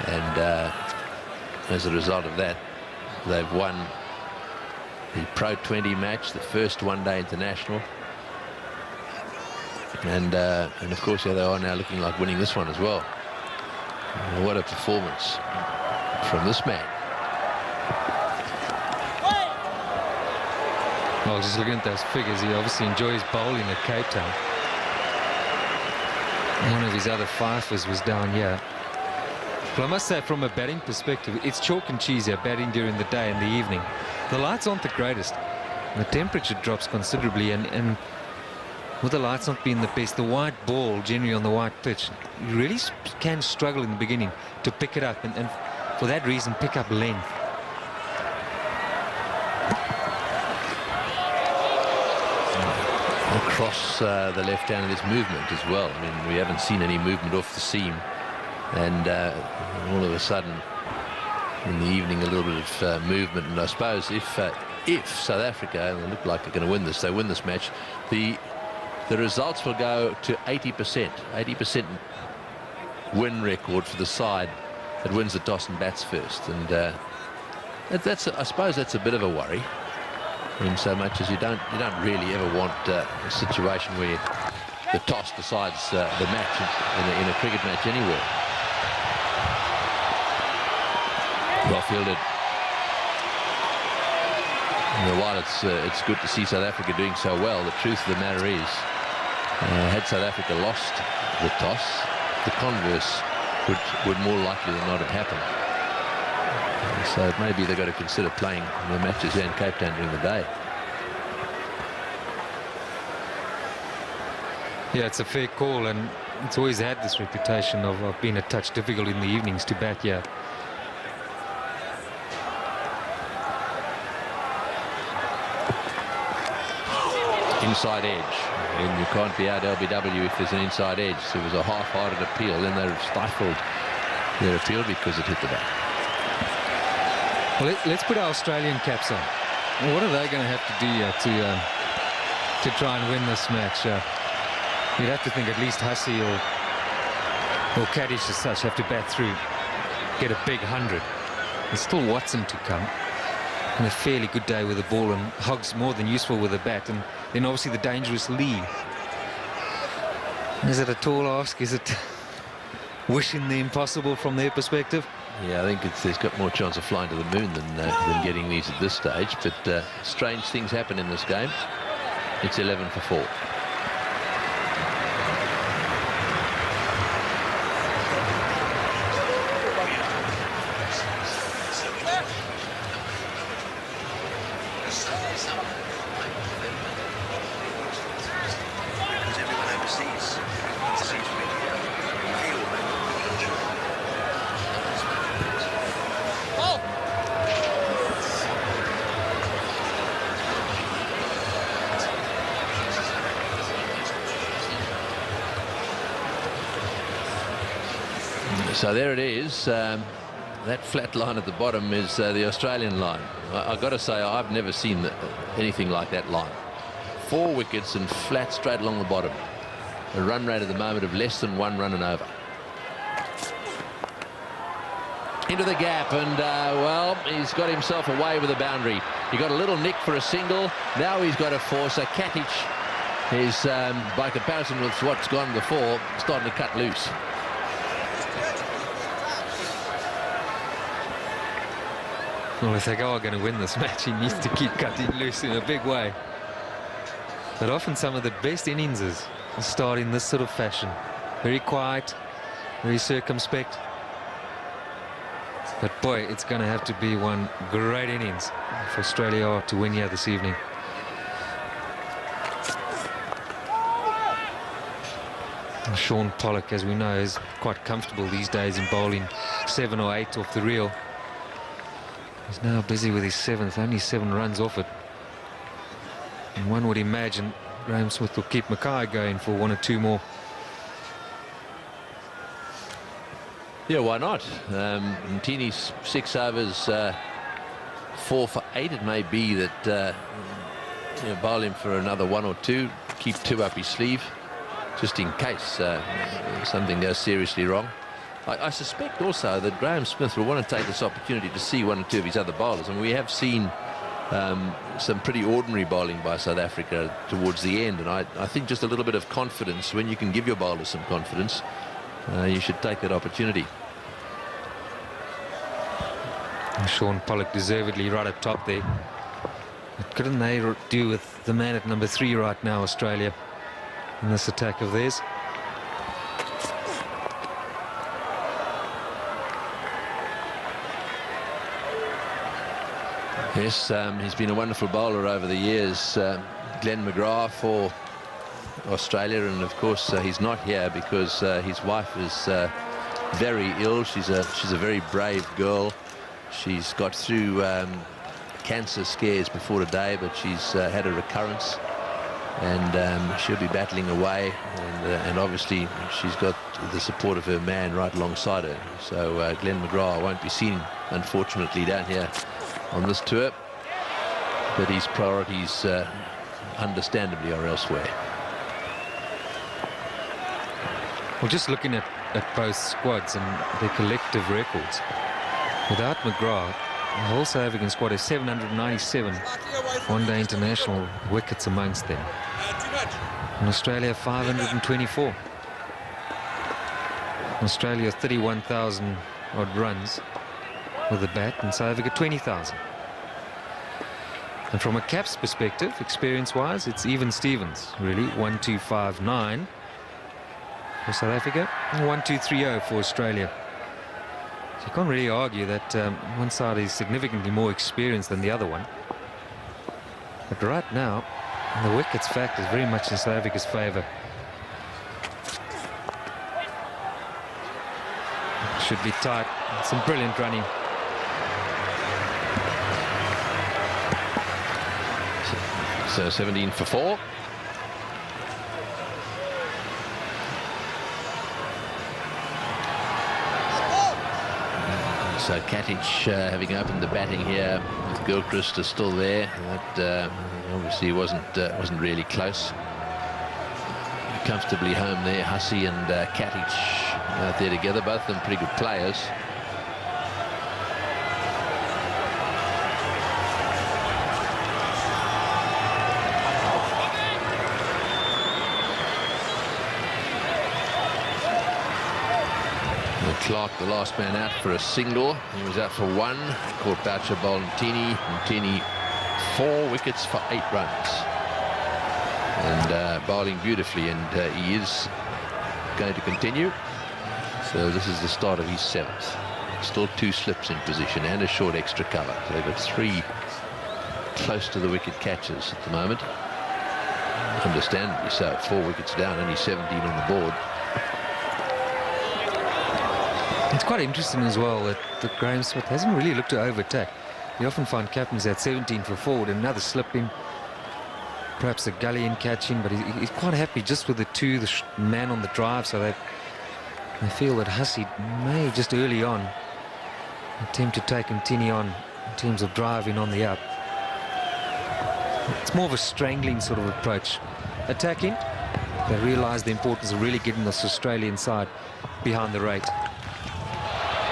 and as a result of that, they've won the Pro 20 match, the first one-day international, and of course here they are now looking like winning this one as well. What a performance from this man. Well, just looking at those figures, he obviously enjoys bowling at Cape Town. One of his other fifers was down here. But I must say, from a batting perspective, it's chalk and cheese here, batting during the day and the evening. The lights aren't the greatest. The temperature drops considerably, and with the lights not being the best, the white ball generally on the white pitch, you really can struggle in the beginning to pick it up, and for that reason pick up length. Across the left hand of this movement as well. I mean, we haven't seen any movement off the seam, and all of a sudden in the evening a little bit of movement. And I suppose if South Africa, they look like they're going to win this, they win this match, the results will go to 80% win record for the side that wins the toss and bats first. And I suppose that's a bit of a worry, in so much as you don't really ever want a situation where the toss decides the match in a cricket match anywhere. Well fielded. And while it's good to see South Africa doing so well, the truth of the matter is, had South Africa lost the toss, the converse would more likely than not have happened. So maybe they've got to consider playing the matches here in Cape Town during the day. Yeah, it's a fair call, and it's always had this reputation of being a touch difficult in the evenings to bat here. Inside edge, and you can't be out LBW if there's an inside edge. So it was a half-hearted appeal, then they've stifled their appeal because it hit the bat. Well, let's put our Australian caps on. What are they going to have to do here to try and win this match? You'd have to think at least Hussey or Kaddish as such have to bat through, get a big 100. There's still Watson to come, and a fairly good day with the ball, and Hoggs more than useful with the bat, and then obviously the dangerous Lee. Is it a tall ask? Is it wishing the impossible from their perspective? Yeah, I think there's got more chance of flying to the moon than getting these at this stage. But strange things happen in this game. It's 11 for 4. So there it is. That flat line at the bottom is the Australian line. I've got to say, I've never seen anything like that line. 4 wickets and flat straight along the bottom. A run rate at the moment of less than 1 run and over. Into the gap, and well, he's got himself away with a boundary. He got a little nick for a single. Now he's got a 4. So Katic is, by comparison with what's gone before, starting to cut loose. Well, if they are going to win this match, he needs to keep cutting loose in a big way. But often some of the best innings start in this sort of fashion. Very quiet, very circumspect. But boy, it's going to have to be one great innings for Australia to win here this evening. And Sean Pollock, as we know, is quite comfortable these days in bowling 7 or 8 off the reel. He's now busy with his 7th, only 7 runs off it. And one would imagine Graham Smith will keep Mackay going for 1 or 2 more. Yeah, why not? Ntini's 6 overs, 4 for 8. It may be that bowl him for another 1 or 2, keep 2 up his sleeve, just in case something goes seriously wrong. I suspect also that Graham Smith will want to take this opportunity to see 1 or 2 of his other bowlers, and we have seen some pretty ordinary bowling by South Africa towards the end, and I think just a little bit of confidence, when you can give your bowlers some confidence, you should take that opportunity. And Sean Pollock deservedly right up top there. What couldn't they do with the man at number 3 right now, Australia, in this attack of theirs? Yes, he's been a wonderful bowler over the years, Glenn McGrath for Australia, and of course he's not here because his wife is very ill. She's a very brave girl. She's got through cancer scares before today, but she's had a recurrence, and she'll be battling away, and obviously she's got the support of her man right alongside her. So Glenn McGrath won't be seen, unfortunately, down here on this tour, but his priorities understandably are elsewhere. Well, just looking at both squads and their collective records, without McGrath, the whole South African squad is 797 one-day international wickets amongst them. And Australia 524. Australia 31,000 odd runs with the bat, and South Africa 20,000. And from a caps perspective, experience-wise, it's even Stevens, really. 1,259 for South Africa, and 1,230 for Australia. So you can't really argue that one side is significantly more experienced than the other one. But right now, the wickets fact is very much in South Africa's favour. Should be tight. Some brilliant running. So 17 for 4. So Katic having opened the batting here, with Gilchrist is still there. That obviously wasn't really close. Comfortably home there, Hussey and Katic out there together, both of them pretty good players. Clark, the last man out for a single. He was out for 1. Caught Boucher bowled Ntini 4 wickets for 8 runs. And bowling beautifully, and he is going to continue. So this is the start of his 7th. Still 2 slips in position and a short extra cover. So they've got 3 close to the wicket catches at the moment. Understandably so. 4 wickets down, only 17 on the board. It's quite interesting as well that Graham Smith hasn't really looked to overtake. You often find captains at 17 for forward, and another slip in, perhaps a gully in catching, but he's quite happy just with the 2, the man on the drive, so that I feel that Hussey may just early on attempt to take Ntini on in terms of driving on the up. It's more of a strangling sort of approach. Attacking, they realise the importance of really getting this Australian side behind the rate.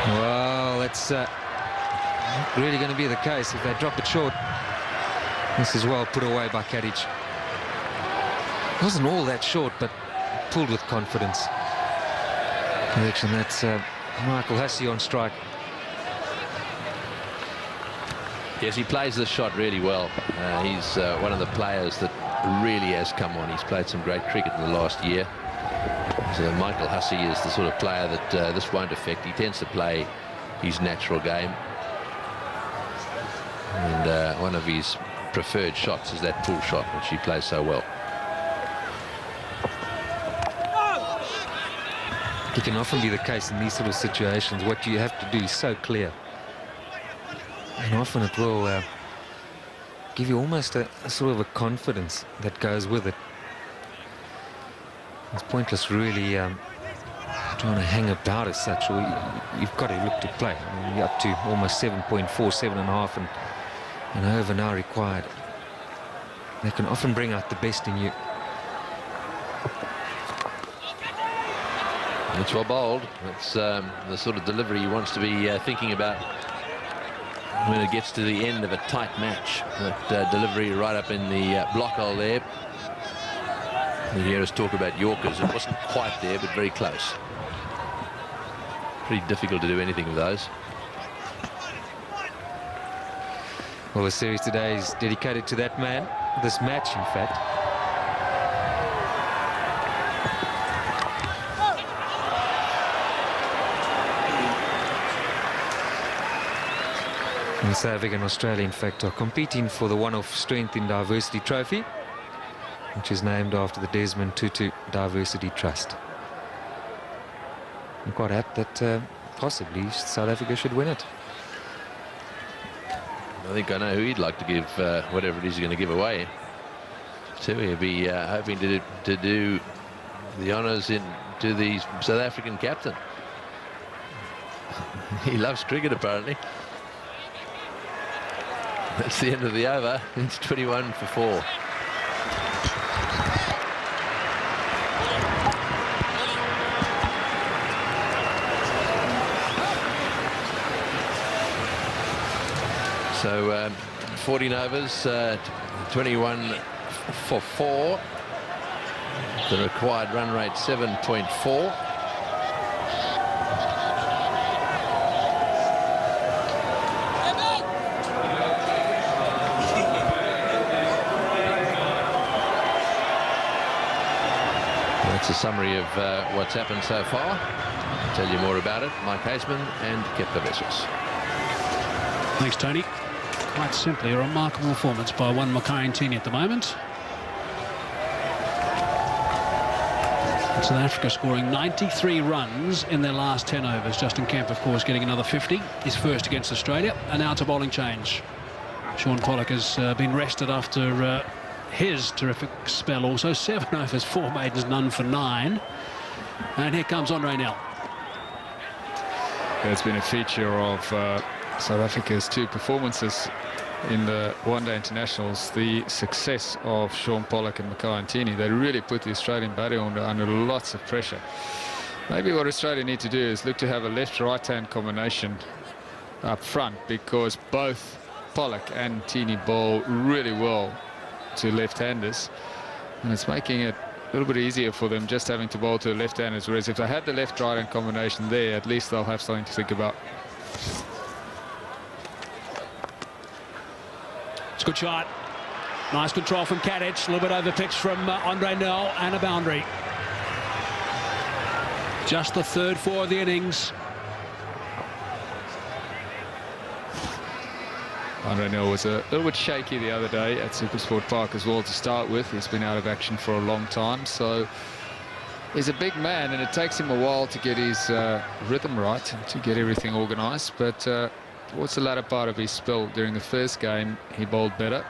Well, that's really going to be the case if they drop it short. This is well put away by Katic. Wasn't all that short, but pulled with confidence. Correction, that's Michael Hussey on strike. Yes, he plays this shot really well. He's one of the players that really has come on. He's played some great cricket in the last year. So Michael Hussey is the sort of player that this won't affect. He tends to play his natural game. And one of his preferred shots is that pull shot, which he plays so well. It can often be the case in these sort of situations. What you have to do is so clear. And often it will give you almost a sort of a confidence that goes with it. It's pointless really trying to hang about as such. You've got to look to play. I mean, you're up to almost 7.4, 7.5, and an over now required. They can often bring out the best in you. It's well bowled. It's the sort of delivery he wants to be thinking about when it gets to the end of a tight match. That delivery right up in the block hole there. You hear us talk about Yorkers. It wasn't quite there, but very close. Pretty difficult to do anything with those. Well, the series today is dedicated to that man. This match, in fact. And South Africa and Australia, in fact, are competing for the one-off Strength in Diversity trophy, which is named after the Desmond Tutu Diversity Trust. I'm quite apt that possibly South Africa should win it. I think I know who he'd like to give whatever it is he's going to give away. So he'll be hoping to do the honours to the South African captain. He loves cricket, apparently. That's the end of the over. It's 21 for 4. So 14 overs, 21 for 4. The required run rate 7.4. That's a summary of what's happened so far. I'll tell you more about it. Mike Haseman and Kepler Vessels. Thanks, Tony. Quite simply, a remarkable performance by one Makai at the moment. South Africa scoring 93 runs in their last 10 overs. Justin Kemp, of course, getting another 50. His first against Australia. And now to bowling change. Shaun Pollock has been rested after his terrific spell also. 7 overs, 4 maidens, none for 9. And here comes Andre Nel. It's been a feature of South Africa's 2 performances in the one-day internationals, the success of Shaun Pollock and Makai. They really put the Australian batting under lots of pressure. Maybe what Australia need to do is look to have a left-right-hand combination up front, because both Pollock and Tini bowl really well to left-handers, and it's making it a little bit easier for them just having to bowl to left-handers, whereas if they had the left-right-hand combination there, at least they'll have something to think about. It's a good shot. Nice control from Kadic. A little bit over pitch from Andre Nel, and a boundary. Just the third 4 of the innings. Andre Nel was a little bit shaky the other day at Supersport Park as well to start with. He's been out of action for a long time, so he's a big man, and it takes him a while to get his rhythm right, to get everything organised. But towards the latter part of his spell during the first game, he bowled better.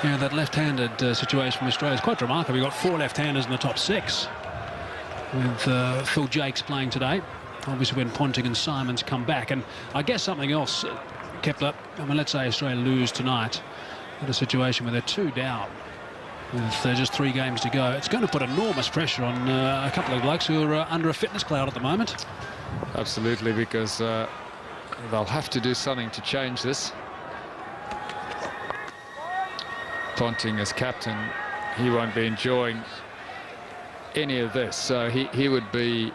Yeah, that left-handed situation from Australia is quite remarkable. You've got 4 left-handers in the top 6, with Phil Jakes playing today. Obviously when Ponting and Simons come back. And I guess something else, Kepler, I mean, let's say Australia lose tonight, in a situation where they're 2 down with just 3 games to go. It's going to put enormous pressure on a couple of blokes who are under a fitness cloud at the moment. Absolutely, because they'll have to do something to change this. Ponting as captain, he won't be enjoying any of this, so he would be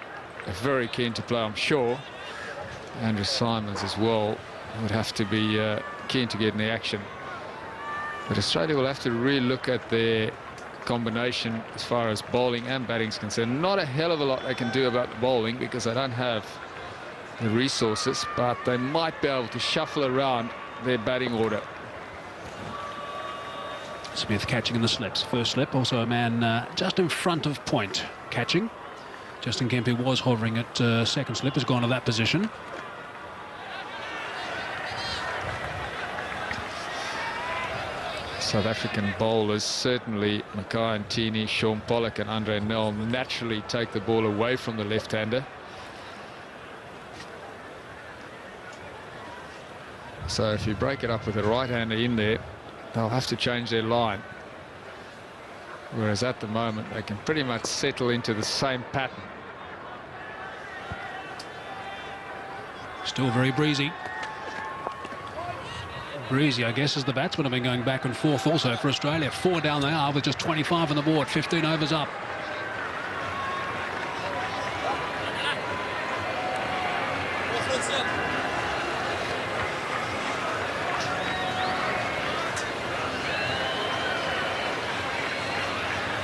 very keen to play, I'm sure. Andrew Simons as well would have to be keen to get in the action. But Australia will have to really look at their combination as far as bowling and batting is concerned. Not a hell of a lot they can do about the bowling because they don't have the resources, but they might be able to shuffle around their batting order. Smith catching in the slips. First slip, also a man just in front of point catching. Justin Kemp, who was hovering at second slip, has gone to that position. South African bowlers, certainly Mackay and Tini, Sean Pollock and Andre Nel, naturally take the ball away from the left-hander. So if you break it up with a right-hander in there, they'll have to change their line. Whereas at the moment, they can pretty much settle into the same pattern. Still very breezy. Breezy, I guess, as the batsmen have been going back and forth also for Australia. 4 down they are with just 25 on the board, 15 overs up.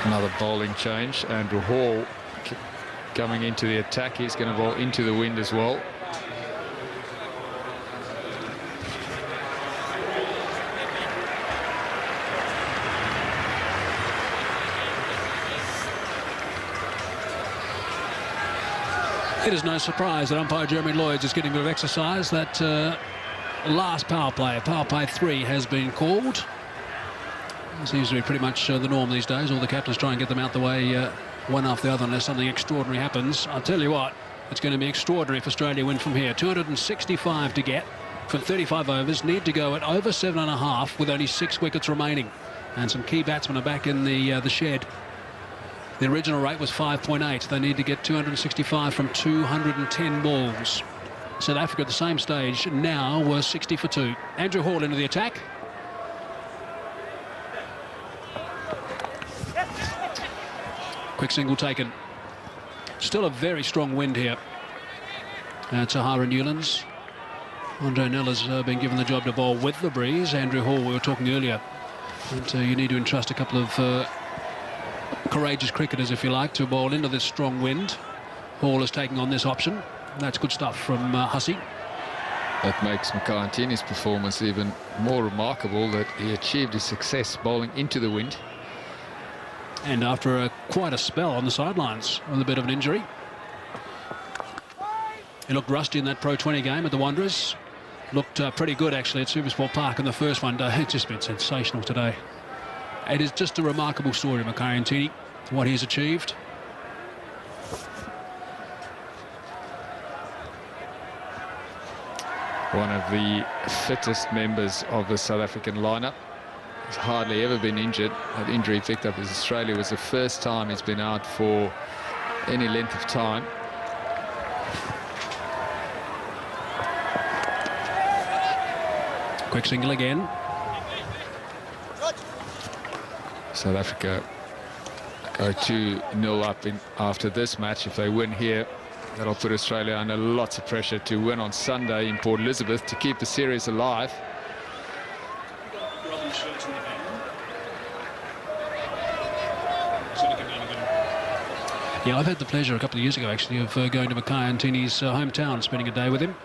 Another bowling change. Andrew Hall coming into the attack. He's going to bowl into the wind as well. It is no surprise that umpire Jeremy Lloyd is getting a bit of exercise. That last power play 3, has been called. It seems to be pretty much the norm these days. All the captains try and get them out the way one after the other unless something extraordinary happens. I'll tell you what, it's going to be extraordinary if Australia win from here. 265 to get from 35 overs. Need to go at over 7.5 with only 6 wickets remaining. And some key batsmen are back in the shed. The original rate was 5.8. They need to get 265 from 210 balls. South Africa at the same stage now were 60 for 2. Andrew Hall into the attack. Quick single taken. Still a very strong wind here at Sahara Newlands. Andre Nel has been given the job to bowl with the breeze. Andrew Hall, we were talking earlier, and you need to entrust a couple of courageous cricketers, if you like, to bowl into this strong wind. Hall is taking on this option. That's good stuff from Hussey. That makes Mackay Tini's performance even more remarkable, that he achieved his success bowling into the wind. And after quite a spell on the sidelines with a bit of an injury. He looked rusty in that Pro 20 game at the Wanderers. Looked pretty good, actually, at Supersport Park in the first one. It's just been sensational today. It is just a remarkable story, Mackay Tini, what he has achieved. One of the fittest members of the South African lineup. He's hardly ever been injured. That injury picked up as Australia was the first time he's been out for any length of time. Quick single again. South Africa go 2-0 up after this match. If they win here, that'll put Australia under lots of pressure to win on Sunday in Port Elizabeth to keep the series alive. Yeah, I've had the pleasure a couple of years ago, actually, of going to Mackay Tini's hometown, spending a day with him,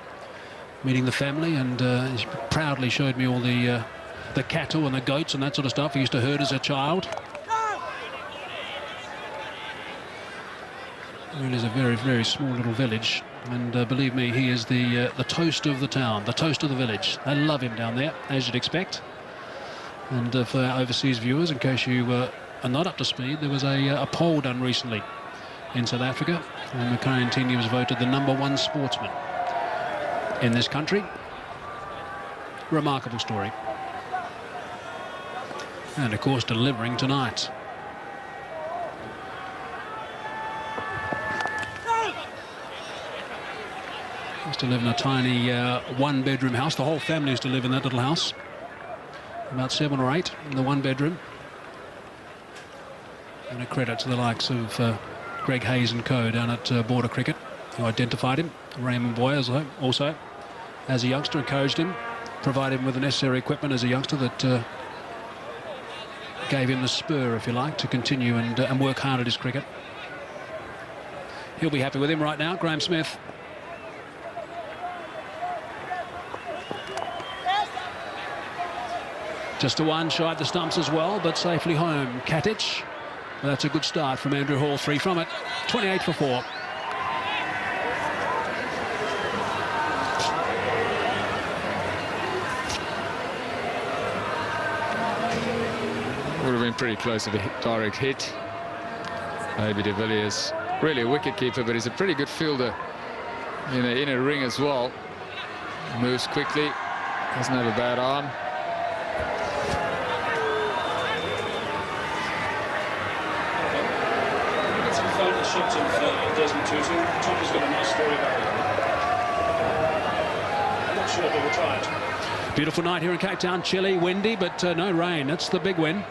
meeting the family, and he proudly showed me all the cattle and the goats and that sort of stuff he used to herd as a child. It is a very, very small little village, and believe me, he is the toast of the town, the toast of the village. They love him down there, as you'd expect. And for our overseas viewers, in case you are not up to speed, there was a poll done recently in South Africa, and Mackay Tini was voted the #1 sportsman in this country. Remarkable story. And of course delivering tonight. Used to live in a tiny 1-bedroom house. The whole family used to live in that little house. About 7 or 8 in the 1-bedroom. And a credit to the likes of Greg Hayes and co down at Border Cricket, who identified him. Raymond Boy also as a youngster, encouraged him, provided him with the necessary equipment as a youngster that gave him the spur, if you like, to continue and work hard at his cricket. He'll be happy with him right now, Graham Smith. Just a one shy at the stumps as well, but safely home. Katic. Well, that's a good start from Andrew Hall. 3 from it. 28 for 4. been pretty close to a direct hit. Maybe de Villiers, really a wicket keeper, but he's a pretty good fielder in the inner ring as well. Moves quickly, doesn't have a bad arm. Get some further shots of Desmond Tutu. Tom has got a nice story about it. I'm not sure, but we'll try it. Beautiful night here in Cape Town. Chilly, windy, but no rain. That's the big win.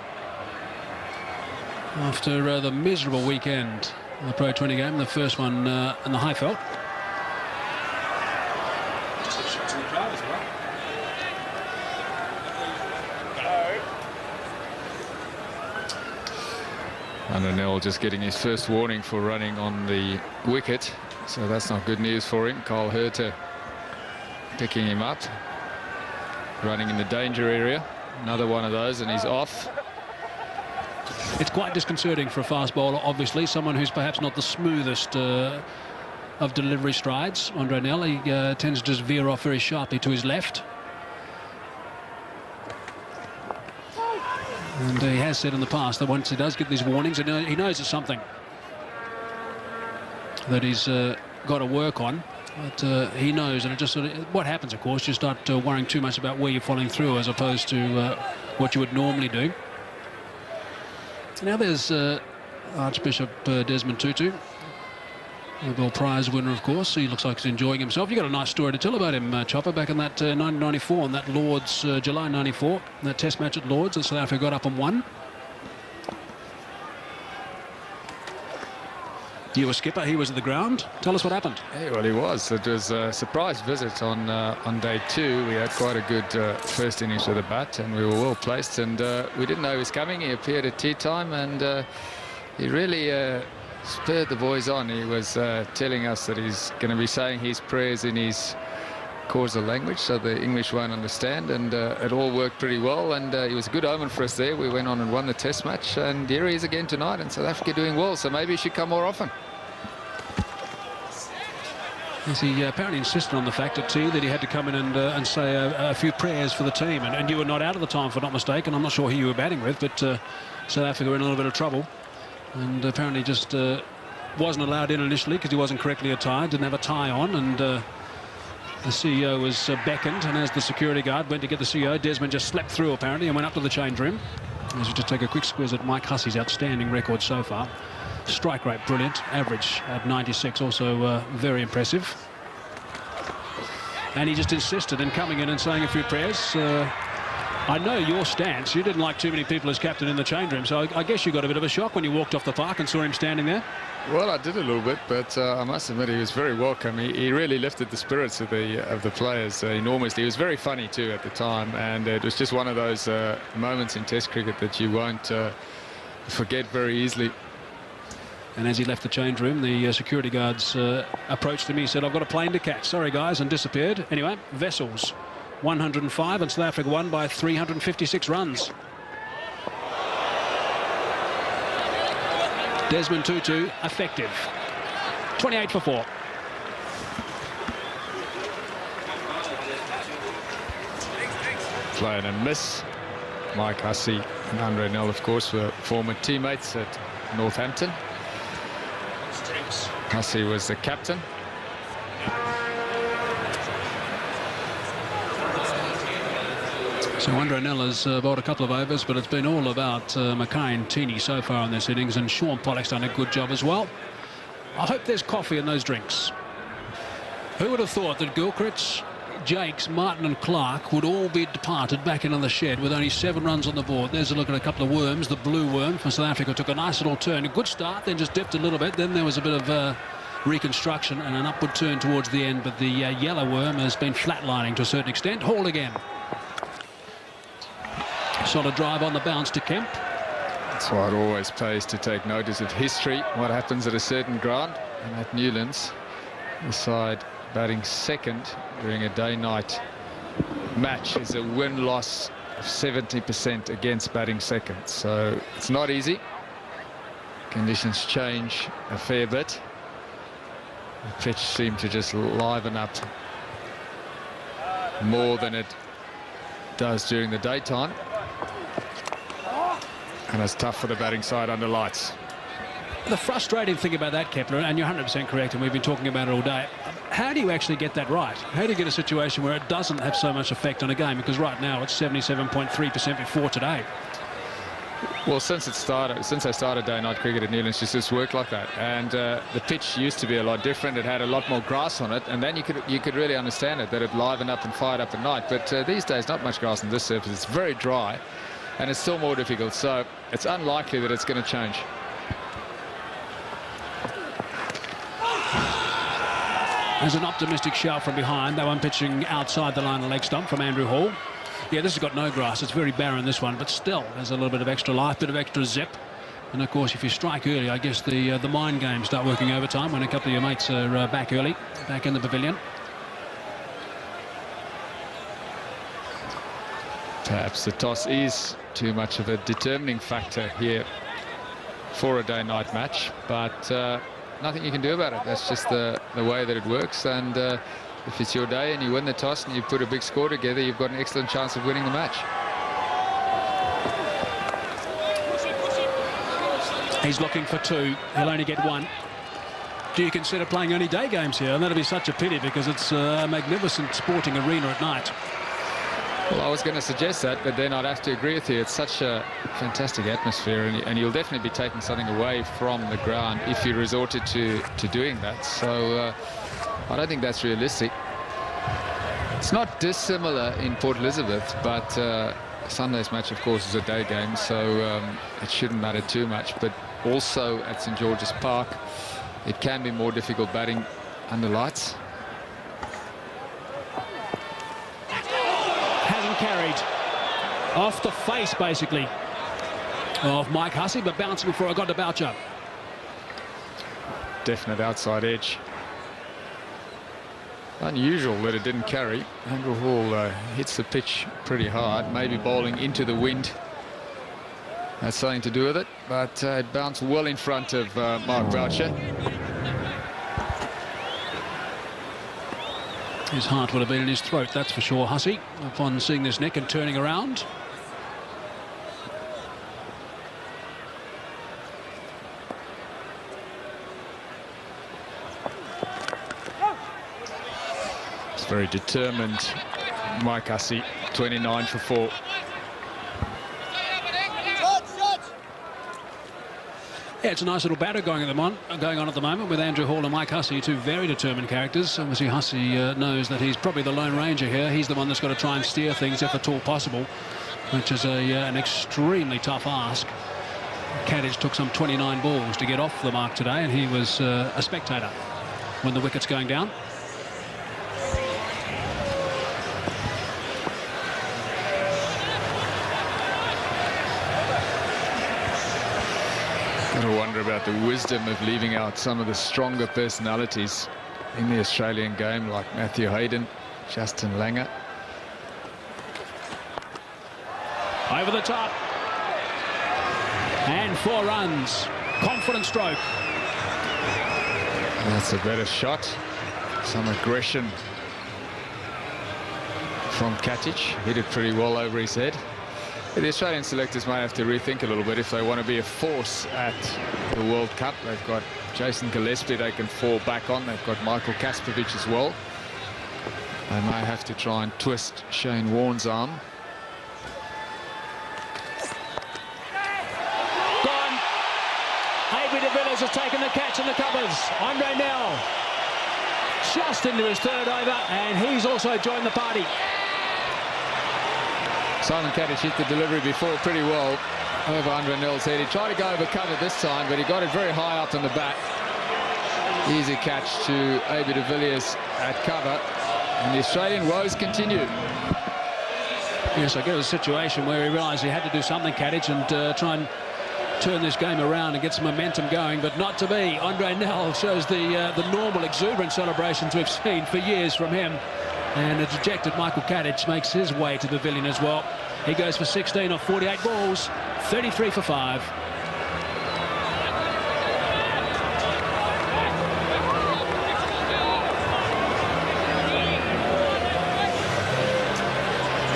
After the miserable weekend of the Pro 20 game, the first one in the Highveld. Just have shots in the crowd as well. And O'Neill just getting his first warning for running on the wicket, so that's not good news for him. Carl Herter picking him up, running in the danger area. Another one of those, and he's off. It's quite disconcerting for a fast bowler, obviously, someone who's perhaps not the smoothest of delivery strides. Andre O'Neill, he tends to just veer off very sharply to his left. And he has said in the past that once he does get these warnings, and he knows it's something that he's got to work on. But he knows, and it just sort of, what happens, of course, you start worrying too much about where you're falling through as opposed to what you would normally do. Now there's Archbishop Desmond Tutu, Nobel Prize winner, of course. He looks like he's enjoying himself. You've got a nice story to tell about him, Chopper, back in that 1994, on that Lord's, July 94, that test match at Lord's, and South Africa got up and won. You were skipper, he was at the ground. Tell us what happened. Yeah, well, he was. It was a surprise visit on day 2. We had quite a good first innings with the bat, and we were well placed, and we didn't know he was coming. He appeared at tea time, and he really spurred the boys on. He was telling us that he's going to be saying his prayers in his causal language, so the English won't understand, and it all worked pretty well, and he was a good omen for us there. We went on and won the test match, and here he is again tonight, and South Africa doing well, so maybe he should come more often. Yes, he apparently insisted on the fact at tea that he had to come in and say a few prayers for the team, and you were not out at the time, if I'm not mistaken. I'm not sure who you were batting with, but South Africa were in a little bit of trouble, and apparently just wasn't allowed in initially because he wasn't correctly attired, didn't have a tie on, and the CEO was beckoned, and as the security guard went to get the CEO, Desmond just slept through apparently and went up to the change room. As we just take a quick squiz at Mike Hussey's outstanding record so far. Strike rate brilliant, average at 96, also very impressive. And he just insisted in coming in and saying a few prayers. I know your stance. You didn't like too many people as captain in the change room, so I guess you got a bit of a shock when you walked off the park and saw him standing there. Well, I did a little bit, but I must admit he was very welcome. He really lifted the spirits of the players enormously. He was very funny too at the time, and it was just one of those moments in Test cricket that you won't forget very easily. And as he left the change room, the security guards approached him. He said, "I've got a plane to catch. Sorry, guys," and disappeared. Anyway, Wessels, 105, and South Africa won by 356 runs. Desmond Tutu, effective. 28 for 4. Play and a miss. Mike Hussey and Andre O'Neill, of course, were former teammates at Northampton. Hussey was the captain. So Andre O'Neill has bowled a couple of overs, but it's been all about Mackay and Teeny so far in this innings, and Sean Pollock's done a good job as well. I hope there's coffee in those drinks. Who would have thought that Gilchrist, Jakes, Martin and Clark would all be departed back into the shed with only 7 runs on the board. There's a look at a couple of worms. The blue worm from South Africa took a nice little turn. A good start, then just dipped a little bit. Then there was a bit of reconstruction and an upward turn towards the end. But the yellow worm has been flatlining to a certain extent. Hauled again. Solid drive on the bounce to Kemp. That's why it always pays to take notice of history, what happens at a certain ground. And at Newlands, the side batting second during a day-night match is a win-loss of 70% against batting second. So it's not easy. Conditions change a fair bit. The pitch seemed to just liven up more than it does during the daytime. And it's tough for the batting side under lights. The frustrating thing about that, Kepler, and you're 100% correct, and we've been talking about it all day, how do you actually get that right? How do you get a situation where it doesn't have so much effect on a game? Because right now it's 77.3% before today. Well, since I started day-night cricket at Newlands, it's just worked like that. And the pitch used to be a lot different. It had a lot more grass on it, and then you could really understand it, that it livened up and fired up at night. But these days, not much grass on this surface. It's very dry, and it's still more difficult. So it's unlikely that it's going to change. There's an optimistic shout from behind. That one pitching outside the line of leg stump from Andrew Hall. Yeah, this has got no grass. It's very barren, this one, but still there's a little bit of extra life, bit of extra zip. And of course, if you strike early, I guess the mind games start working overtime when a couple of your mates are back early, back in the pavilion. Perhaps the toss is too much of a determining factor here for a day-night match, but nothing you can do about it. That's just the way that it works. And if it's your day and you win the toss and you put a big score together, you've got an excellent chance of winning the match. He's looking for two. He'll only get one. Do you consider playing only day games here? And that'll be such a pity because it's a magnificent sporting arena at night. Well, I was going to suggest that, but then I'd have to agree with you. It's such a fantastic atmosphere, and you'll definitely be taking something away from the ground if you resorted to doing that. So I don't think that's realistic. It's not dissimilar in Port Elizabeth, but Sunday's match, of course, is a day game, so it shouldn't matter too much. But also at St George's Park, it can be more difficult batting under lights. Carried off the face basically of Mike Hussey, but bouncing before I got to Boucher. Definite outside edge. Unusual that it didn't carry. Andrew Hall hits the pitch pretty hard, maybe bowling into the wind. That's something to do with it, but it bounced well in front of Mark Boucher. His heart would have been in his throat, that's for sure, Hussey, upon seeing this nick and turning around. It's very determined, Mike Hussey, 29 for 4. Yeah, it's a nice little battle going on at the moment with Andrew Hall and Mike Hussey, two very determined characters. Obviously, Hussey knows that he's probably the lone ranger here. He's the one that's got to try and steer things if at all possible, which is an extremely tough ask. Kadich took some 29 balls to get off the mark today, and he was a spectator when the wicket's going down. I wonder about the wisdom of leaving out some of the stronger personalities in the Australian game, like Matthew Hayden, Justin Langer. Over the top. And 4 runs. Confident stroke. That's a better shot. Some aggression from Kadich. Hit it pretty well over his head. The Australian selectors may have to rethink a little bit if they want to be a force at the World Cup. They've got Jason Gillespie they can fall back on. They've got Michael Kaspovich as well. They may have to try and twist Shane Warne's arm. Gone. AB de Villiers has taken the catch in the covers. Andre Nell just into his third over, and he's also joined the party. Simon Kadich hit the delivery before pretty well over Andre Nell's head. He tried to go over cover this time, but he got it very high up on the bat. Easy catch to AB de Villiers at cover, and the Australian woes continue. Yes, I get a situation where he realised he had to do something, Kadich, and try and turn this game around and get some momentum going, but not to be. Andre Nell shows the normal exuberant celebrations we've seen for years from him. And a dejected Michael Kadich makes his way to the pavilion as well. He goes for 16 off 48 balls, 33 for 5.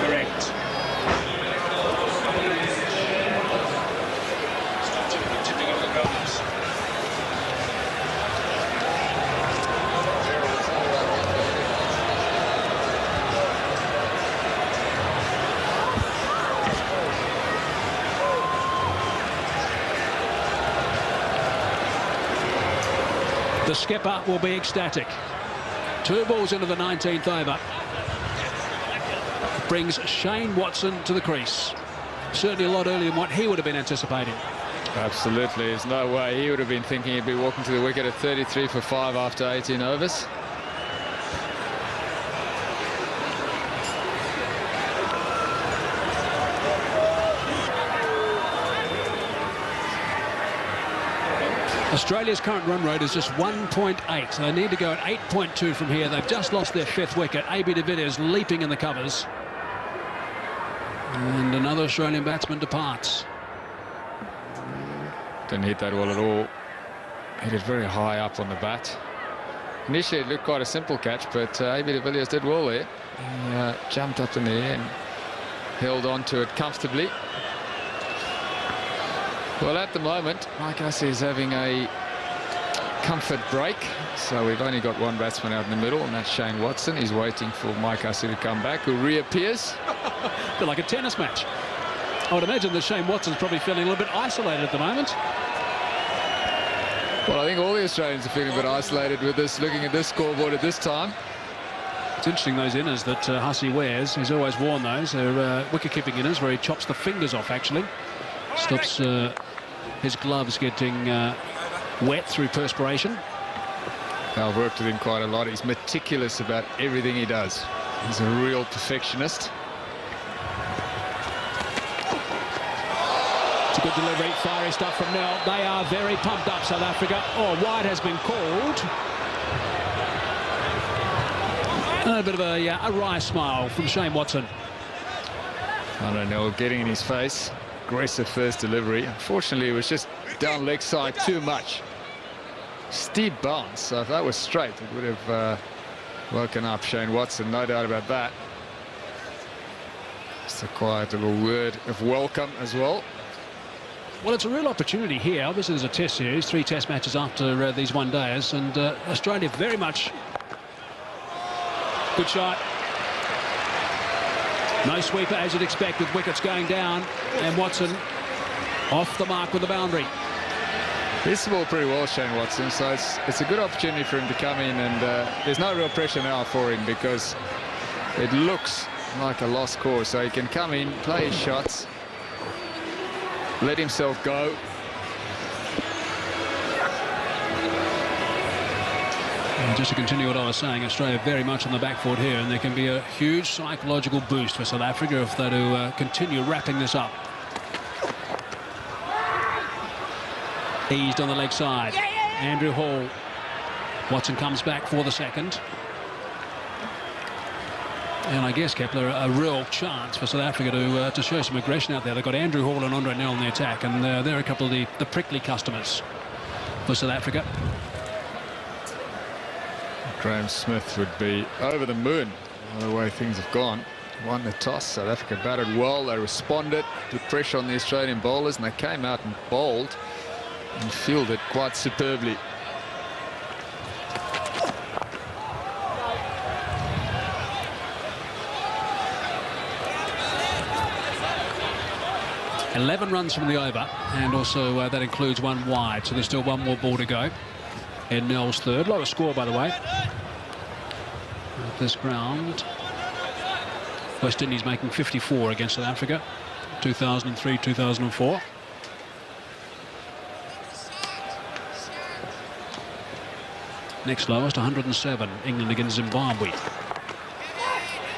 Correct. The skipper will be ecstatic. 2 balls into the 19th over. Brings Shane Watson to the crease. Certainly a lot earlier than what he would have been anticipating. Absolutely. There's no way he would have been thinking he'd be walking to the wicket at 33 for 5 after 18 overs. Australia's current run rate is just 1.8. They need to go at 8.2 from here. They've just lost their 5th wicket. AB de Villiers leaping in the covers. And another Australian batsman departs. Didn't hit that well at all. Hit it very high up on the bat. Initially it looked quite a simple catch, but AB de Villiers did well there. He jumped up in the air and held on to it comfortably. Well, at the moment, Mike Hussey is having a comfort break. So we've only got one batsman out in the middle, and that's Shane Watson. He's waiting for Mike Hussey to come back, who reappears. A bit like a tennis match. I would imagine that Shane Watson's probably feeling a little bit isolated at the moment. Well, I think all the Australians are feeling a bit isolated with this, looking at this scoreboard at this time. It's interesting, those inners that Hussey wears. He's always worn those. They're wicket-keeping inners where he chops the fingers off, actually. Stops his gloves getting wet through perspiration. I've worked with him quite a lot. He's meticulous about everything he does. He's a real perfectionist. It's a good delivery, fiery stuff from Nell. They are very pumped up, South Africa. Oh, wide has been called. And a bit of a wry smile from Shane Watson. I don't know, getting in his face. Aggressive first delivery. Unfortunately, it was just down leg side too much. Steep bounce, so if that was straight, it would have woken up Shane Watson, no doubt about that. Just a quiet little word of welcome as well. Well, it's a real opportunity here. Obviously, there's a test series, 3 test matches after these one-dayers, and Australia very much... Good shot. No sweeper, as you'd expect, with wickets going down, and Watson off the mark with the boundary. He's the ball pretty well, Shane Watson, so it's a good opportunity for him to come in, and there's no real pressure now for him because it looks like a lost cause. So he can come in, play his shots, let himself go. And just to continue what I was saying, Australia very much on the back foot here, and there can be a huge psychological boost for South Africa if they do continue wrapping this up. Eased on the leg side. Andrew Hall. Watson comes back for the second. And I guess, Kepler, a real chance for South Africa to show some aggression out there. They've got Andrew Hall and Andre Nell in the attack, and they're a couple of the prickly customers for South Africa. Graham Smith would be over the moon the way things have gone. Won the toss. South Africa batted well. They responded, put pressure on the Australian bowlers, and they came out and bowled and fielded quite superbly. $11 runs from the over, and also that includes 1 wide, so there's still 1 more ball to go in Nell's third. Lower score, by the way, at this ground. West Indies making 54 against South Africa, 2003-2004. Next lowest, 107, England against Zimbabwe,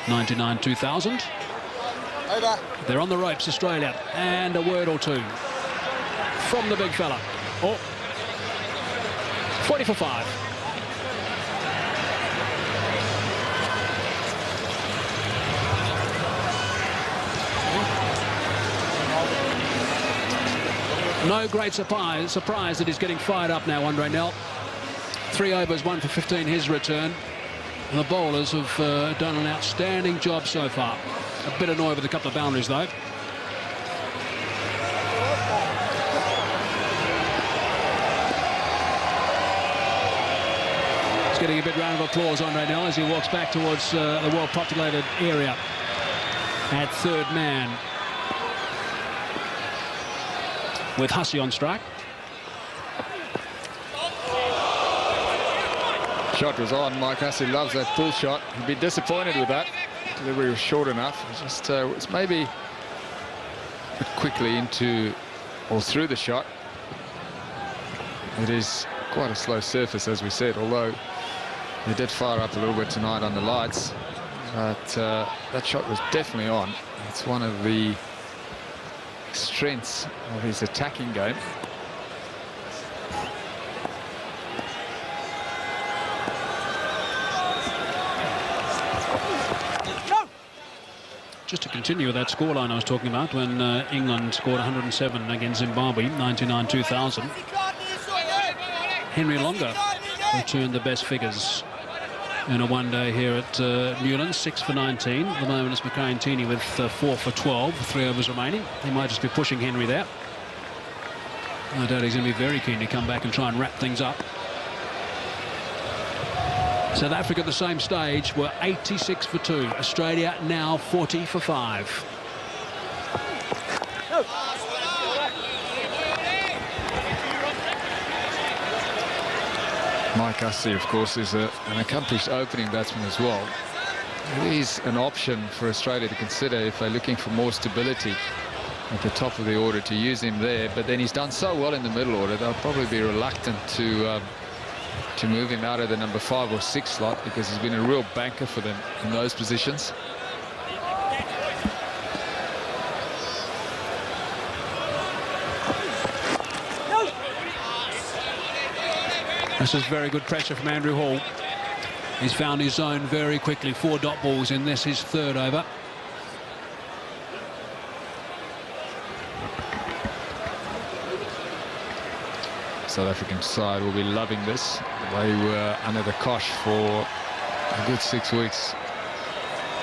99-2000. Over. They're on the ropes, Australia, and a word or two from the big fella. Oh, 40 for 5. No great surprise that he's getting fired up now, Andre Nell. 3 overs, 1 for 15 his return. And the bowlers have done an outstanding job so far. A bit annoyed with a couple of boundaries, though. He's getting a big round of applause, Andre Nell, as he walks back towards the well-populated area at third man, with Hussey on strike. Shot was on. Mike Hussey loves that pull shot. He'd be disappointed with that. Delivery was short enough. It's maybe a bit quickly into or through the shot. It is quite a slow surface, as we said, although he did fire up a little bit tonight on the lights. But that shot was definitely on. It's one of the strengths of his attacking game. Just to continue with that scoreline I was talking about, when England scored 107 against Zimbabwe, 99-2000. Henry Longa returned the best figures in a one-day here at Newlands, 6 for 19. At the moment it's McCartney with 4 for 12, 3 overs remaining. He might just be pushing Henry there. I doubt he's going to be very keen to come back and try and wrap things up. South Africa at the same stage were 86 for 2. Australia now 40 for 5. Mike Hussey, of course, is an accomplished opening batsman as well. It is an option for Australia to consider if they're looking for more stability at the top of the order, to use him there. But then he's done so well in the middle order, they'll probably be reluctant to move him out of the number 5 or 6 slot, because he's been a real banker for them in those positions. This is very good pressure from Andrew Hall. He's found his zone very quickly. 4 dot balls in this, his 3rd over. South African side will be loving this. They were under the cosh for a good 6 weeks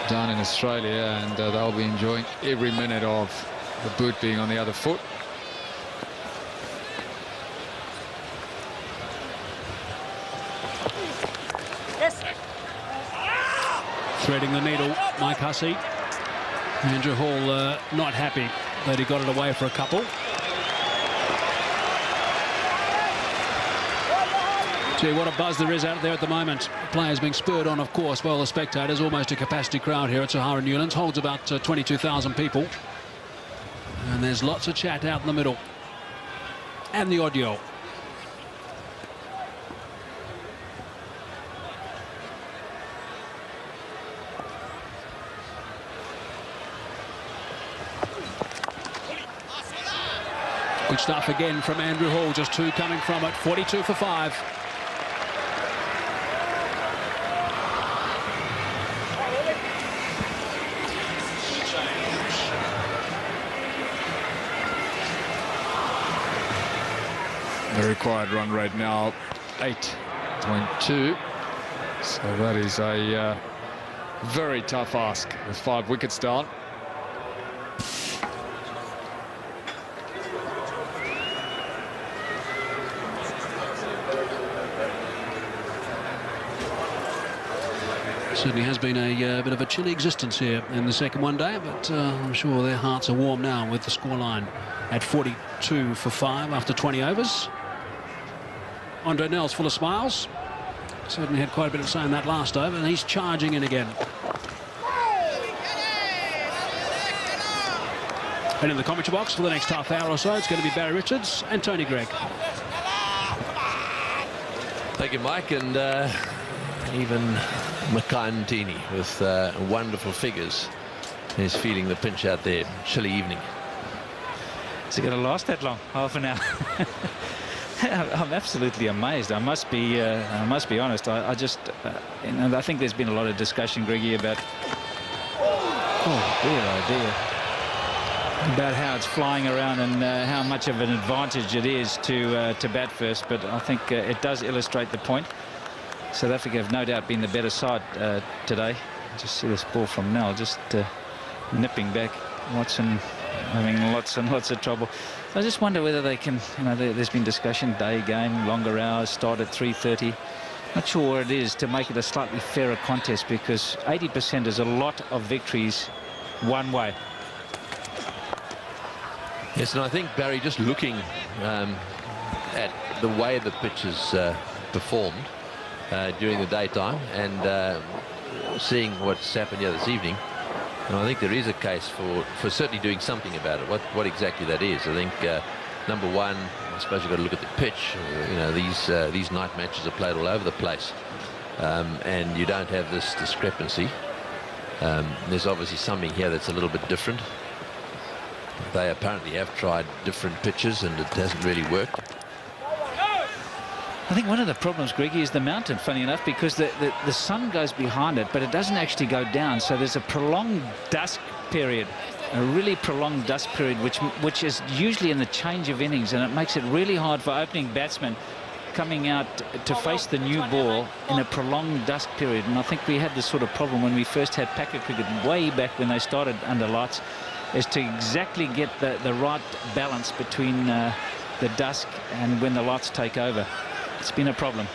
down in Australia, and they'll be enjoying every minute of the boot being on the other foot. Threading the needle, Mike Hussey. Andrew Hall not happy that he got it away for a couple. Gee, what a buzz there is out there at the moment. Players being spurred on, of course. Well, the spectators, almost a capacity crowd here at Sahara Newlands, holds about 22,000 people. And there's lots of chat out in the middle. And the audio. Good stuff again from Andrew Hall, just 2 coming from it, 42 for 5. The required run rate now 8.2, so that is a very tough ask with 5 wickets down. Certainly has been a bit of a chilly existence here in the second one day, but I'm sure their hearts are warm now with the scoreline at 42 for 5 after 20 overs. Andre Nell's full of smiles. Certainly had quite a bit of say in that last over, and he's charging in again. And in the commentary box for the next half hour or so, it's going to be Barry Richards and Tony Greig. Thank you, Mike, and even McCartney with wonderful figures is feeling the pinch out there. Chilly evening. Is it going to last that long? Half an hour? I'm absolutely amazed. I must be honest. I just, you know, I think there's been a lot of discussion, Greggy, about about how it's flying around and how much of an advantage it is to bat first. But I think it does illustrate the point. South Africa have no doubt been the better side today. Just see this ball from Nell, just nipping back. Watson having lots and lots of trouble. I just wonder whether they can, you know, there's been discussion, day game, longer hours, start at 3:30. Not sure what it is to make it a slightly fairer contest, because 80% is a lot of victories one way. Yes, and I think, Barry, just looking at the way the pitch is performed, during the daytime, and seeing what's happened here this evening. And I think there is a case for certainly doing something about it. What exactly that is, I think number one, I suppose you've got to look at the pitch. You know, these night matches are played all over the place, and you don't have this discrepancy. There's obviously something here that's a little bit different. They apparently have tried different pitches and it hasn't really worked. I think one of the problems, Greggy, is the mountain, funny enough, because the sun goes behind it, but it doesn't actually go down. So there's a prolonged dusk period, a really prolonged dusk period, which is usually in the change of innings, and it makes it really hard for opening batsmen coming out to face the new ball in a prolonged dusk period. And I think we had this sort of problem when we first had Packer cricket way back when they started under lights, is to exactly get the right balance between the dusk and when the lights take over. It's been a problem.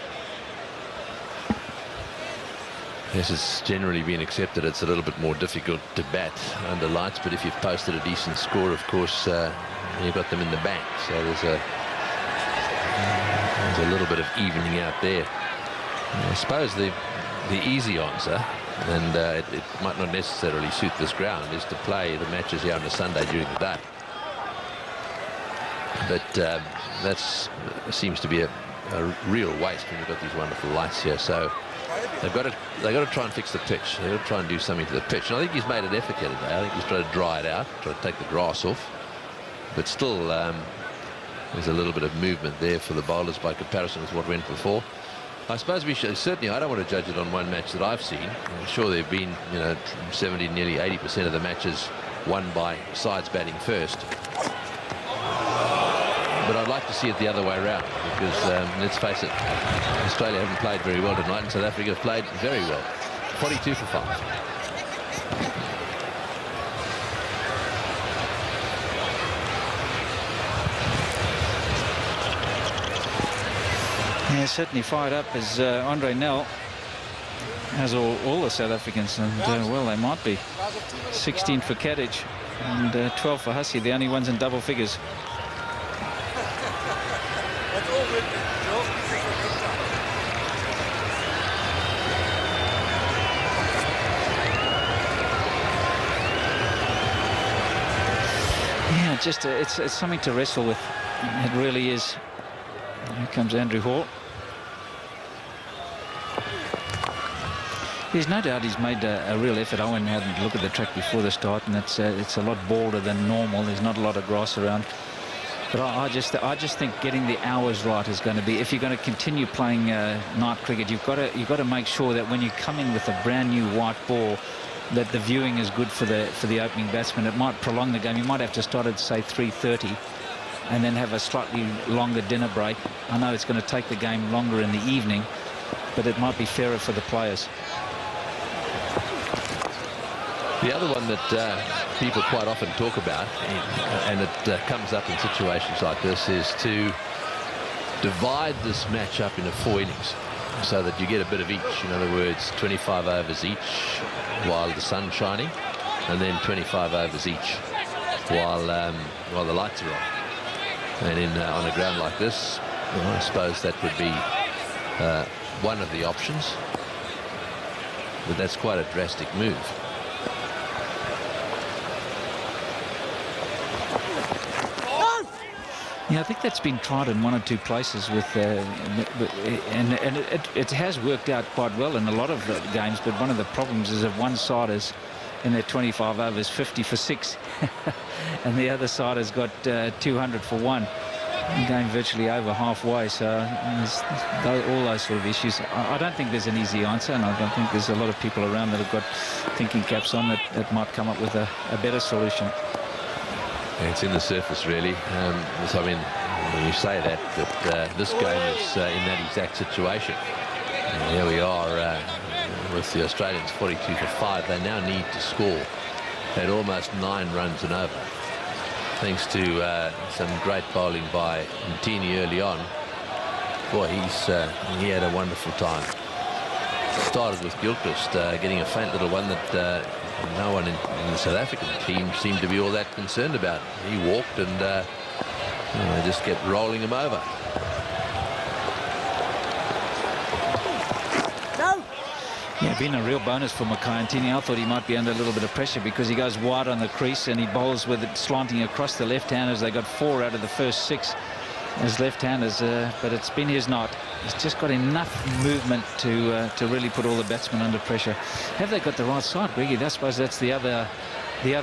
Yes, it's generally been accepted it's a little bit more difficult to bat under lights, but if you've posted a decent score, of course, you've got them in the bank. So there's a little bit of evening out there. I suppose the easy answer, and it might not necessarily suit this ground, is to play the matches here on a Sunday during the day. But that seems to be a real waste when you've got these wonderful lights here. So they've got to try and fix the pitch. They've got to try and do something to the pitch. And I think he's made an effort here today. I think he's tried to dry it out, try to take the grass off. But still, there's a little bit of movement there for the bowlers by comparison with what went before. I suppose we should certainly. I don't want to judge it on one match that I've seen. I'm sure there've been, 70, nearly 80% of the matches won by sides batting first. But I'd like to see it the other way around, because let's face it, Australia haven't played very well tonight, and South Africa have played very well. 42 for 5. Yeah, certainly fired up as Andre Nel has all the South Africans, and well, they might be. 16 for Kadich and 12 for Hussey, the only ones in double figures. Yeah, just it's something to wrestle with. It really is. Here comes Andrew Hall. There's no doubt he's made a real effort. I went out and looked at the track before the start, and it's a lot balder than normal. There's not a lot of grass around. But I just think getting the hours right is going to be, if you're going to continue playing night cricket, you've got to make sure that when you come in with a brand new white ball, that the viewing is good for the opening batsman. It might prolong the game. You might have to start at, say, 3:30 and then have a slightly longer dinner break. I know it's going to take the game longer in the evening, but it might be fairer for the players. The other one that people quite often talk about, and it comes up in situations like this, is to divide this match up into 4 innings so that you get a bit of each. In other words, 25 overs each while the sun's shining, and then 25 overs each while the lights are on. And on a ground like this, well, I suppose that would be one of the options, but that's quite a drastic move. Yeah, I think that's been tried in 1 or 2 places with, and it has worked out quite well in a lot of games. But one of the problems is if one side is in their 25 overs 50 for 6, and the other side has got 200 for 1, going virtually over halfway. So all those sort of issues. I don't think there's an easy answer, and I don't think there's a lot of people around that have got thinking caps on that might come up with a better solution. It's in the surface, really. So, I mean, when you say that, but this game is in that exact situation. And here we are with the Australians 42 for 5. They now need to score at almost 9 runs and over, thanks to some great bowling by Ntini early on. Boy, he had a wonderful time. Started with Gilchrist getting a faint little one that no one in the South African team seemed to be all that concerned about. He walked and they just kept rolling him over. been a real bonus for Mackay-Ntini. I thought he might be under a little bit of pressure because he goes wide on the crease and he bowls with it slanting across the left-handers. They got 4 out of the first 6 as left-handers, but it's been his night. He's just got enough movement to really put all the batsmen under pressure. Have they got the right side, Greggy? I suppose that's the other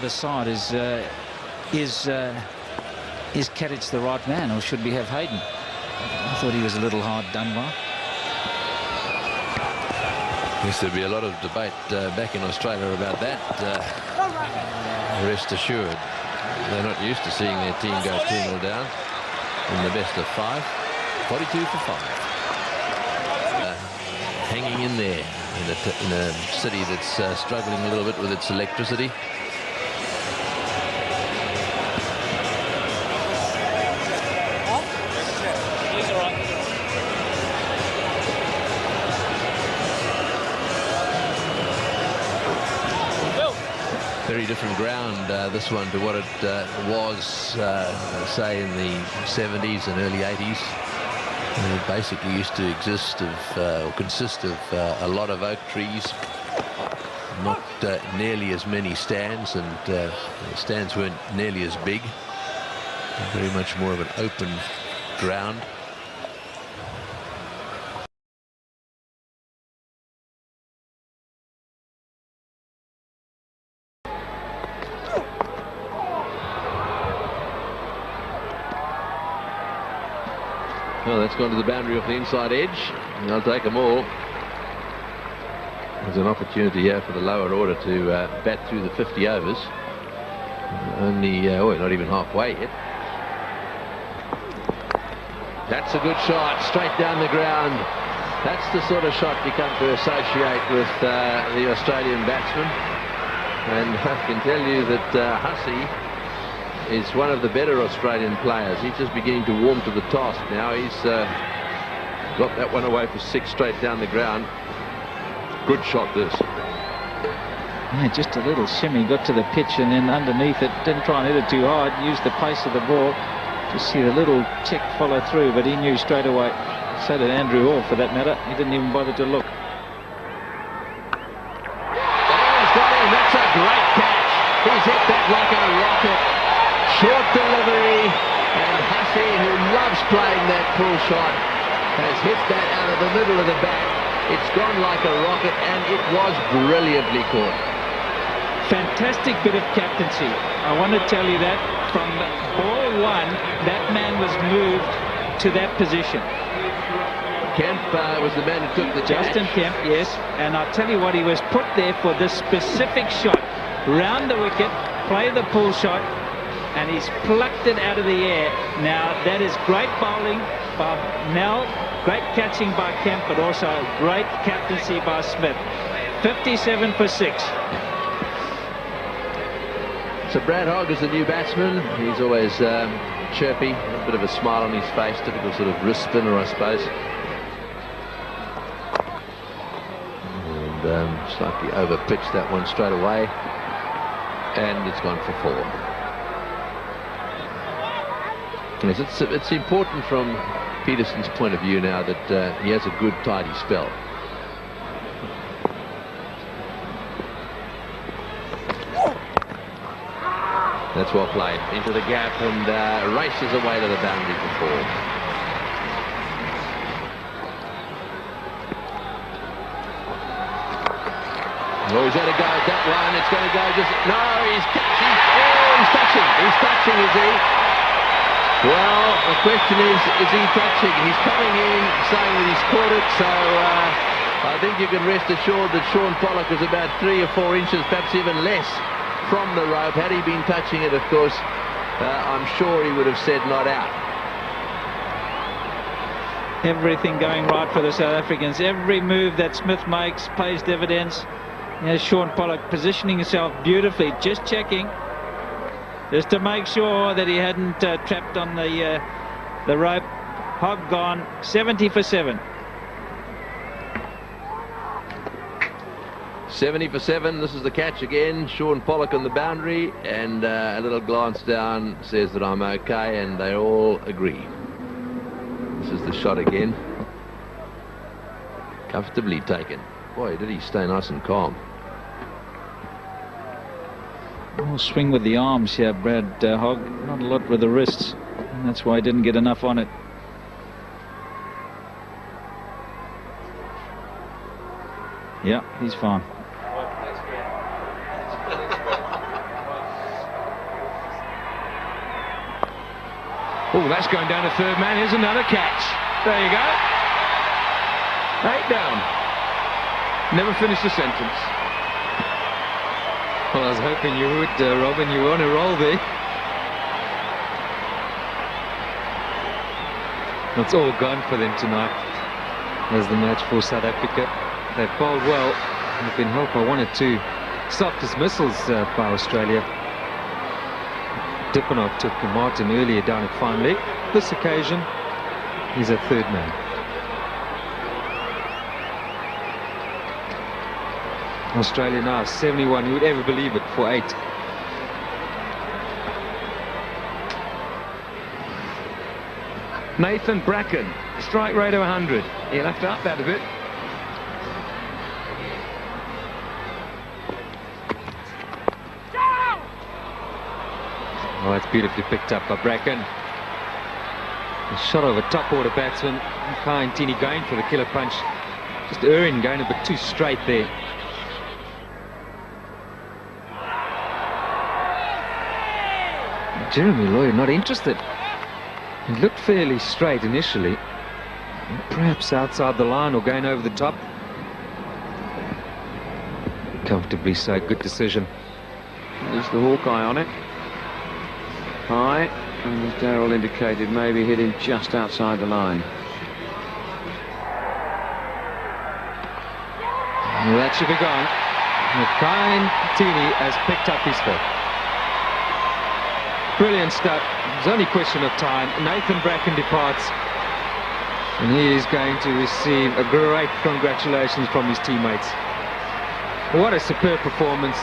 side. Is Kadich the right man, or should we have Hayden? I thought he was a little hard done by. Yes, there'll be a lot of debate back in Australia about that. Rest assured, they're not used to seeing their team go 2-0 down in the best of 5. 42 for 5. Hanging in there in a city that's struggling a little bit with its electricity. Very different ground, this one, to what it was, say, in the 70s and early 80s. It basically used to exist of, or consist of a lot of oak trees, not nearly as many stands, and the stands weren't nearly as big. Very much more of an open ground. Well, that's gone to the boundary off the inside edge. And they'll take them all. There's an opportunity here for the lower order to bat through the 50 overs. Only, not even halfway yet. That's a good shot, straight down the ground. That's the sort of shot you come to associate with the Australian batsman. And I can tell you that Hussey is one of the better Australian players. He's just beginning to warm to the task now. He's got that one away for 6 straight down the ground. Good shot, this. Yeah, just a little shimmy, got to the pitch and then underneath it, didn't try and hit it too hard, used the pace of the ball. Just see the little check follow through, but he knew straight away. So did Andrew Hall, for that matter. He didn't even bother to look. He's got him. That's a great catch. He's hit that like a rocket. Short delivery, and Hussey, who loves playing that pull shot, has hit that out of the middle of the bat. It's gone like a rocket, and it was brilliantly caught. Fantastic bit of captaincy. I want to tell you that from ball 1, that man was moved to that position. Kemp was the man who took the catch. Justin Kemp, yes. And I'll tell you what, he was put there for this specific shot. Round the wicket, play the pull shot, and he's plucked it out of the air. Now, that is great bowling by Nell, great catching by Kemp, but also great captaincy by Smith. 57 for 6. So Brad Hogg is the new batsman. He's always chirpy, a bit of a smile on his face, typical sort of wrist spinner, I suppose. And slightly over-pitched that one straight away. And it's gone for 4. Yes, it's important from Peterson's point of view now that he has a good, tidy spell. That's well played. Into the gap and races away to the boundary for 4. Oh, he's going to go at that one. It's going to go just... No, he's catching. Oh, he's touching. He's touching, is he? Well, the question is he touching? He's coming in saying that he's caught it, so I think you can rest assured that Shaun Pollock was about 3 or 4 inches, perhaps even less, from the rope. Had he been touching it, of course, I'm sure he would have said not out. Everything going right for the South Africans. Every move that Smith makes pays dividends. There's Shaun Pollock positioning himself beautifully, just checking, just to make sure that he hadn't trapped on the rope. Hogg gone. 70 for 7. 70 for 7. This is the catch again. Shaun Pollock on the boundary, and a little glance down says that I'm okay, and they all agree. This is the shot again. Comfortably taken. Boy, did he stay nice and calm. Oh, swing with the arms here, Brad Hogg. Not a lot with the wrists. And that's why he didn't get enough on it. Yeah, he's fine. Oh, that's going down to third man. Here's another catch. There you go. 8 down. Never finished the sentence. Well, I was hoping you would, Robin. You were on a roll there. It's all gone for them tonight as the match for South Africa. They've bowled well. They've been helped by 1 or 2 soft dismissals by Australia. Dippenov took Martin earlier down at fine leg. This occasion, he's a third man. Australia now 71. Who would ever believe it, for 8. Nathan Bracken, strike rate of 100. He'll have to up that a bit. Oh, that's beautifully picked up by Bracken. A shot of a top order batsman. Mackay Ntini going for the killer punch. Just erring, going a bit too straight there. Jeremy Lloyd not interested. He looked fairly straight initially. Perhaps outside the line or going over the top. Comfortably so, good decision. There's the Hawkeye on it. High, and as Darrell indicated, maybe hit him just outside the line. Well, that should be gone. Mackay Ntini has picked up his fifth. Brilliant stuff. It's only a question of time. Nathan Bracken departs, and he is going to receive a great congratulations from his teammates. What a superb performance.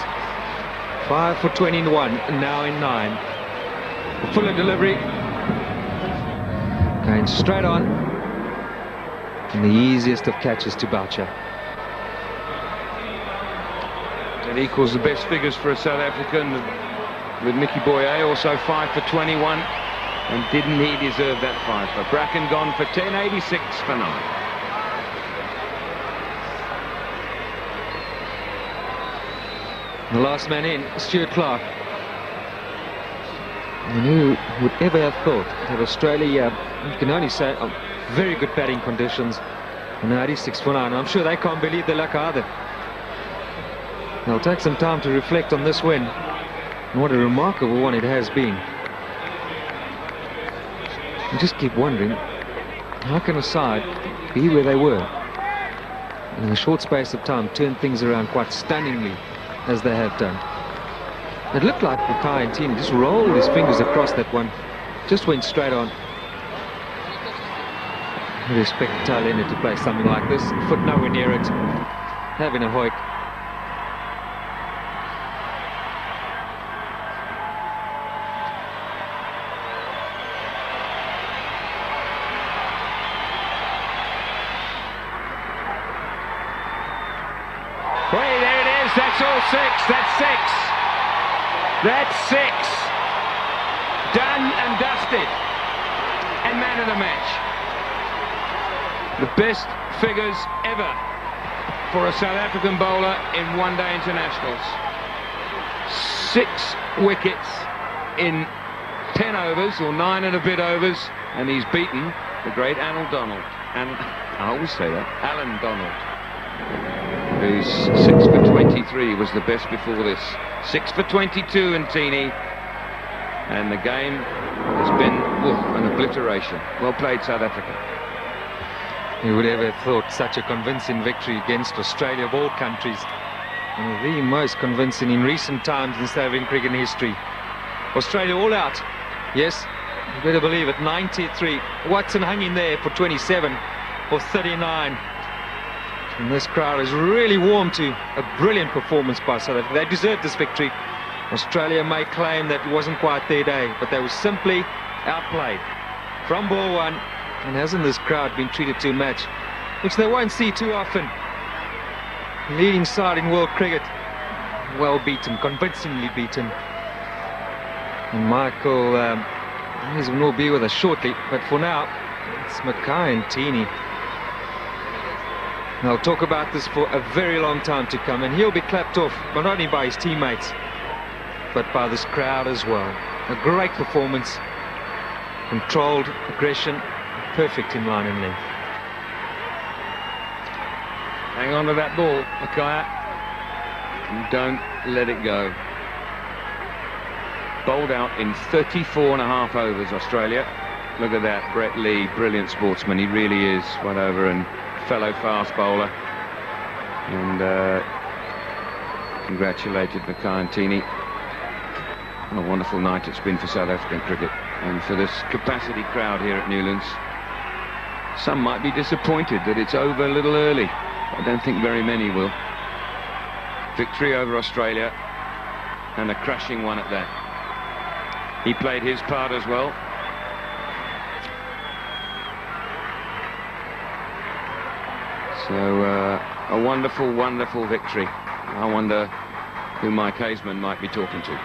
5 for 21, now in 9. Fuller delivery, going straight on, and the easiest of catches to Boucher. It equals the best figures for a South African with Mickey Boye, also 5 for 21, and didn't he deserve that 5? But Bracken gone for 10, 86 for 9. The last man in, Stuart Clark. And who would ever have thought that Australia, you can only say, very good batting conditions, and 86 for 9. I'm sure they can't believe their luck either. They'll take some time to reflect on this win, and what a remarkable one it has been. You just keep wondering, how can a side be where they were in a short space of time, turn things around quite stunningly as they have done? It looked like Mackay Ntini just rolled his fingers across that one, just went straight on. You'd expect Thailand to play something like this, foot nowhere near it, having a hoik. Wait, there it is, that's all 6, that's 6. That's 6. Done and dusted. And man of the match. The best figures ever for a South African bowler in one-day internationals. 6 wickets in 10 overs, or 9 and a bit overs, and he's beaten the great Alan Donald. And I always say that, Alan Donald, who's 6 for 23, was the best before this. 6 for 22 in Ntini, and the game has been an obliteration. Well played, South Africa. Who would ever have thought such a convincing victory against Australia of all countries? One of the most convincing in recent times in South African cricket history. Australia all out. Yes, you better believe it. 93. Watson hung in there for 27 or 39. And this crowd is really warm to a brilliant performance by South Africa. They deserved this victory. Australia may claim that it wasn't quite their day, but they were simply outplayed from ball 1. And hasn't this crowd been treated to a match which they won't see too often? leading side in world cricket. Well beaten, convincingly beaten. And Michael will be with us shortly, but for now, it's Mackay and Tini. They'll talk about this for a very long time to come, and he'll be clapped off not only by his teammates, but by this crowd as well. A great performance, controlled aggression, perfect in line and length. Hang on to that ball, Mackay. Don't let it go. Bowled out in 34.5 overs, Australia. Look at that, Brett Lee, brilliant sportsman. He really is, one over, and fellow fast bowler. And congratulated Mackay and Tini. What a wonderful night it's been for South African cricket, and for this capacity crowd here at Newlands. Some might be disappointed that it's over a little early. I don't think very many will. Victory over Australia, and a crashing one at that. He played his part as well. So a wonderful, wonderful victory. I wonder who Mike Haseman might be talking to.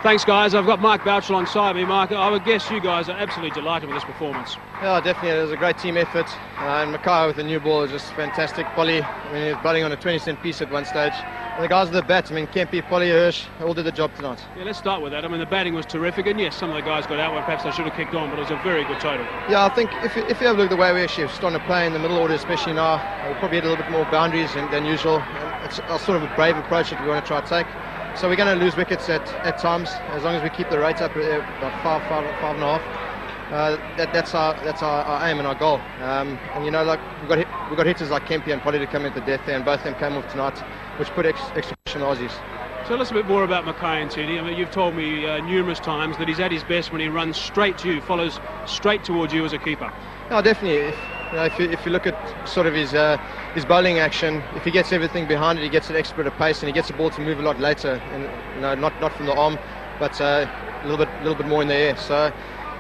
Thanks, guys. I've got Mark Bouch alongside me. Mark, I would guess you guys are absolutely delighted with this performance. Yeah, definitely. It was a great team effort. And Mackay with the new ball is just fantastic. Polly, I mean, he was batting on a 20-cent piece at one stage. And the guys with the bat, I mean, Kempy, Polly, Hirsch, all did the job tonight. Yeah, let's start with that. I mean, the batting was terrific. And yes, some of the guys got out where perhaps they should have kicked on, but it was a very good total. Yeah, I think if you have a look at the way we actually starting to play in the middle order, especially now, we'll probably had a little bit more boundaries than usual. And it's a sort of a brave approach that we want to try to take. So we're going to lose wickets at times, as long as we keep the rate up about five and a half. That's our aim and our goal. And you know, like we've got hitters like Kempy and Polly to come into death there, and both of them came off tonight, which put extra pressure on the Aussies. Tell us a bit more about Mackay and Tini. I mean, you've told me numerous times that he's at his best when he runs straight to you, follows straight towards you as a keeper. No, definitely. If you look at sort of his bowling action, if he gets everything behind it, he gets an extra bit of pace, and he gets the ball to move a lot later, and you know, not from the arm, but a little bit more in the air. So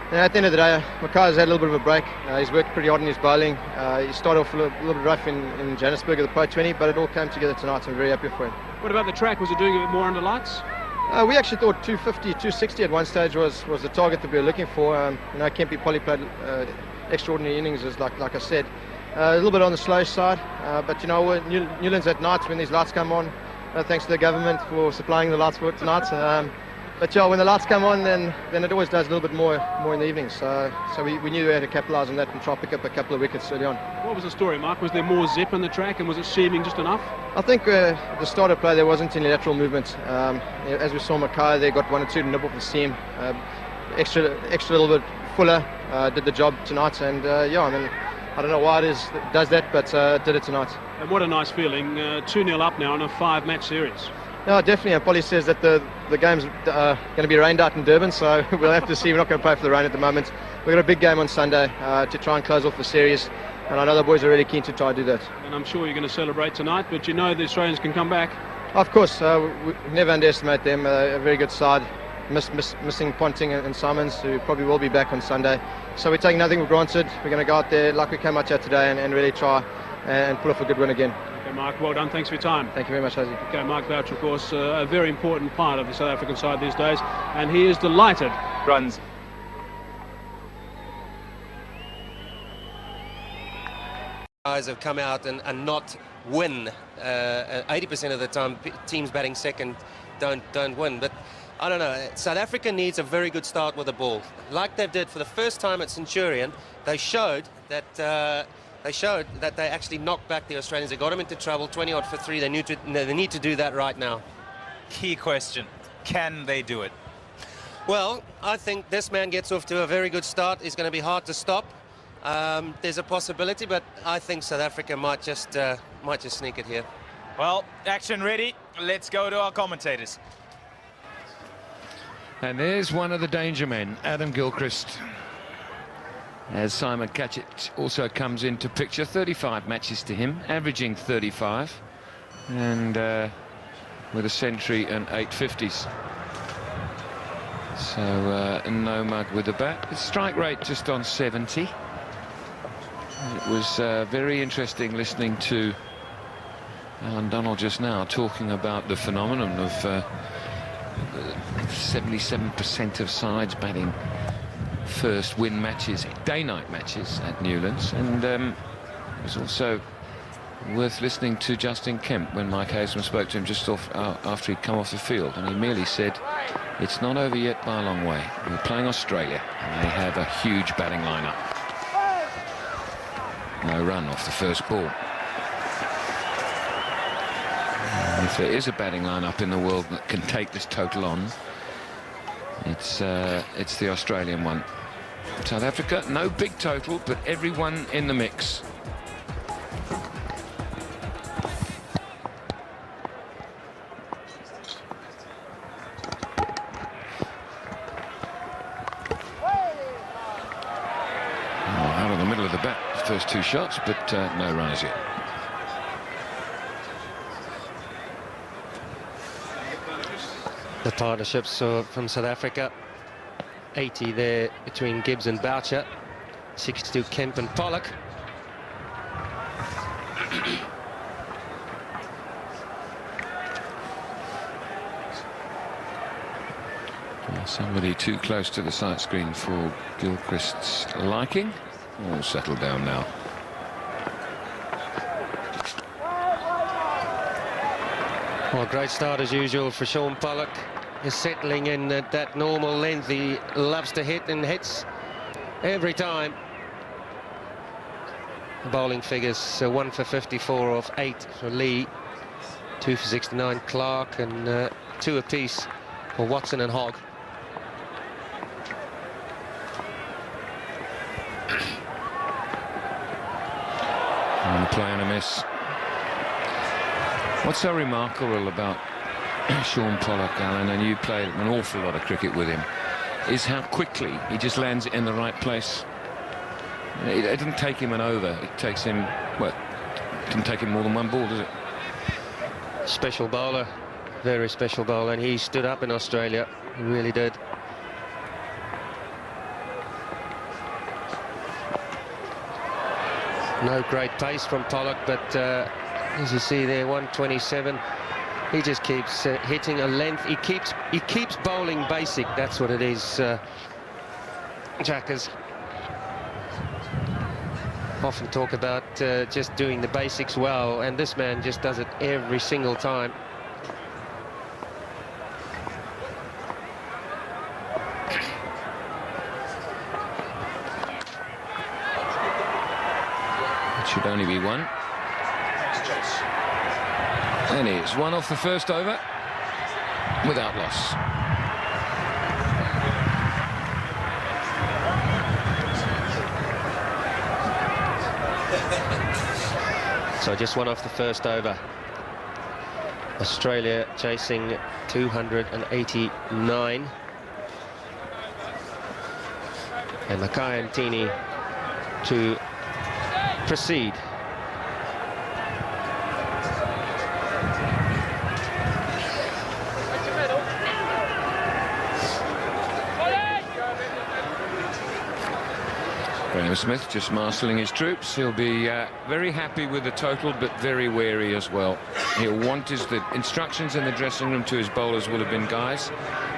you know, at the end of the day, Mackay's had a little bit of a break. He's worked pretty hard in his bowling. He started off a little bit rough in Johannesburg at the Pro 20, but it all came together tonight, so I'm very happy for him. What about the track? Was it doing a bit more under lights? We actually thought 250, 260 at one stage was the target that we were looking for. You know, Kempy, Polly played extraordinary innings, as like I said. A little bit on the slow side, but you know, Newlands at night when these lights come on, thanks to the government for supplying the lights for tonight. But yeah, when the lights come on, then it always does a little bit more in the evenings. So we knew we had to capitalise on that and try to pick up a couple of wickets early on. What was the story, Mark? Was there more zip in the track, and was it seaming just enough? I think at the start of play there wasn't any lateral movement. As we saw Mackay, they got one or two to nib off the seam. Extra little bit fuller did the job tonight, and yeah, I mean, I don't know why it does that, but did it tonight. And what a nice feeling, 2-0 up now in a 5-match series. No, definitely. And Polly says that the game's going to be rained out in Durban, so we'll have to see. We're not going to play for the rain at the moment. We've got a big game on Sunday to try and close off the series, and I know the boys are really keen to try to do that. And I'm sure you're going to celebrate tonight, but you know the Australians can come back. Of course, we never underestimate them. A very good side. Missing Ponting and Simons, who probably will be back on Sunday. So we're taking nothing for granted. We're going to go out there like we came out here today and really try and pull off a good win again. Okay, Mark, well done. Thanks for your time. Thank you very much, Hazy. Okay, Mark Bouch, of course, a very important part of the South African side these days, and he is delighted. Runs. Guys have come out and not win. 80% of the time, teams batting second don't win. But I don't know. South Africa needs a very good start with the ball, like they did for the first time at Centurion. They showed that they actually knocked back the Australians. They got them into trouble, 20-odd for 3. They need to do that right now. Key question: can they do it? Well, I think this man gets off to a very good start. It's going to be hard to stop. There's a possibility, but I think South Africa might just sneak it here. Well, action ready. Let's go to our commentators. And there's one of the danger men, Adam Gilchrist. As Simon Catchett also comes into picture, 35 matches to him, averaging 35, and with a century and 8 50s. So no mug with the bat. His strike rate just on 70. It was very interesting listening to Alan Donald just now talking about the phenomenon of 77% of sides batting first win matches, day-night matches at Newlands, and it was also worth listening to Justin Kemp when Mike Hazelman spoke to him just after he'd come off the field, and he merely said, it's not over yet by a long way. We're playing Australia, and they have a huge batting lineup. No run off the first ball. And if there is a batting lineup in the world that can take this total on, it's the Australian one. South Africa, no big total, but everyone in the mix. Out of the middle of the bat, the first two shots, but no runners yet. The partnerships from South Africa, 80 there between Gibbs and Boucher, 62 Kemp and Pollock. Somebody too close to the sight screen for Gilchrist's liking. All settled down now. Well, great start as usual for Sean Pollock. He's settling in at that normal length. He loves to hit and hits every time. The bowling figures, 1 for 54 off 8 for Lee, 2 for 69 Clark, and 2 apiece for Watson and Hogg. And playing a miss. What's so remarkable about Sean Pollock, Alan, and you played an awful lot of cricket with him, is how quickly he just lands in the right place. It doesn't take him an over. It takes him, well, it doesn't take him more than one ball, does it? Special bowler, very special bowler, and he stood up in Australia. He really did. No great pace from Pollock, but as you see there, 127. He just keeps hitting a length. He keeps bowling basic. That's what it is. Jackers often talk about just doing the basics well, and this man just does it every single time. Should only be one. And it's one off the first over without loss. So just one off the first over. Australia chasing 289. And Mackay and Tini to proceed. Graham Smith just marshalling his troops. He'll be very happy with the total, but very wary as well. He'll want the instructions in the dressing room to his bowlers will have been, guys,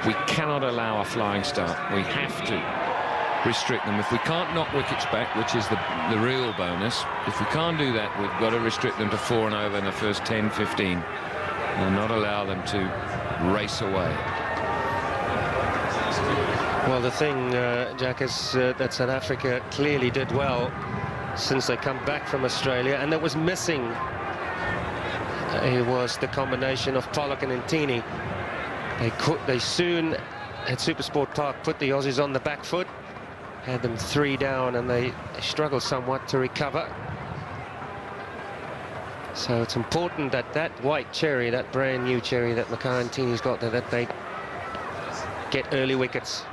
we cannot allow a flying start. We have to restrict them. If we can't knock wickets back, which is the real bonus, if we can't do that, we've got to restrict them to 4 and over in the first 10, 15, and not allow them to race away. Well, the thing, Jack, is that South Africa clearly did well since they come back from Australia, and that was missing. It was the combination of Pollock and Ntini. They soon at Supersport Park put the Aussies on the back foot, had them 3 down, and they struggled somewhat to recover. So it's important that that white cherry, that brand new cherry that Mackay and Tini's got there, that they get early wickets.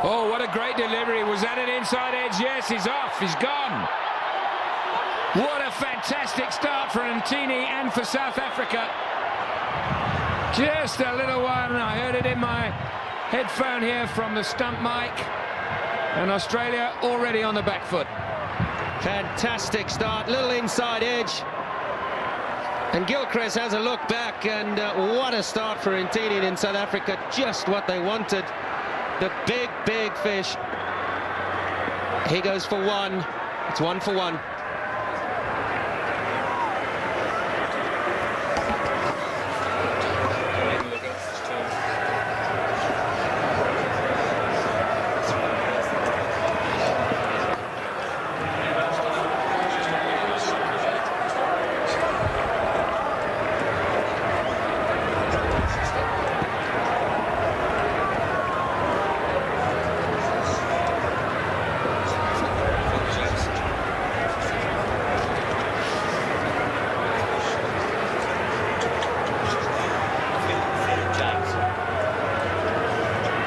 Oh, what a great delivery. Was that an inside edge? Yes, he's off. He's gone. What a fantastic start for Ntini and for South Africa. Just a little one. I heard it in my headphone here from the stump mic. And Australia already on the back foot. Fantastic start, little inside edge. And Gilchrist has a look back, and what a start for Intini in South Africa. Just what they wanted. The big, big fish. He goes for one. It's 1 for 1.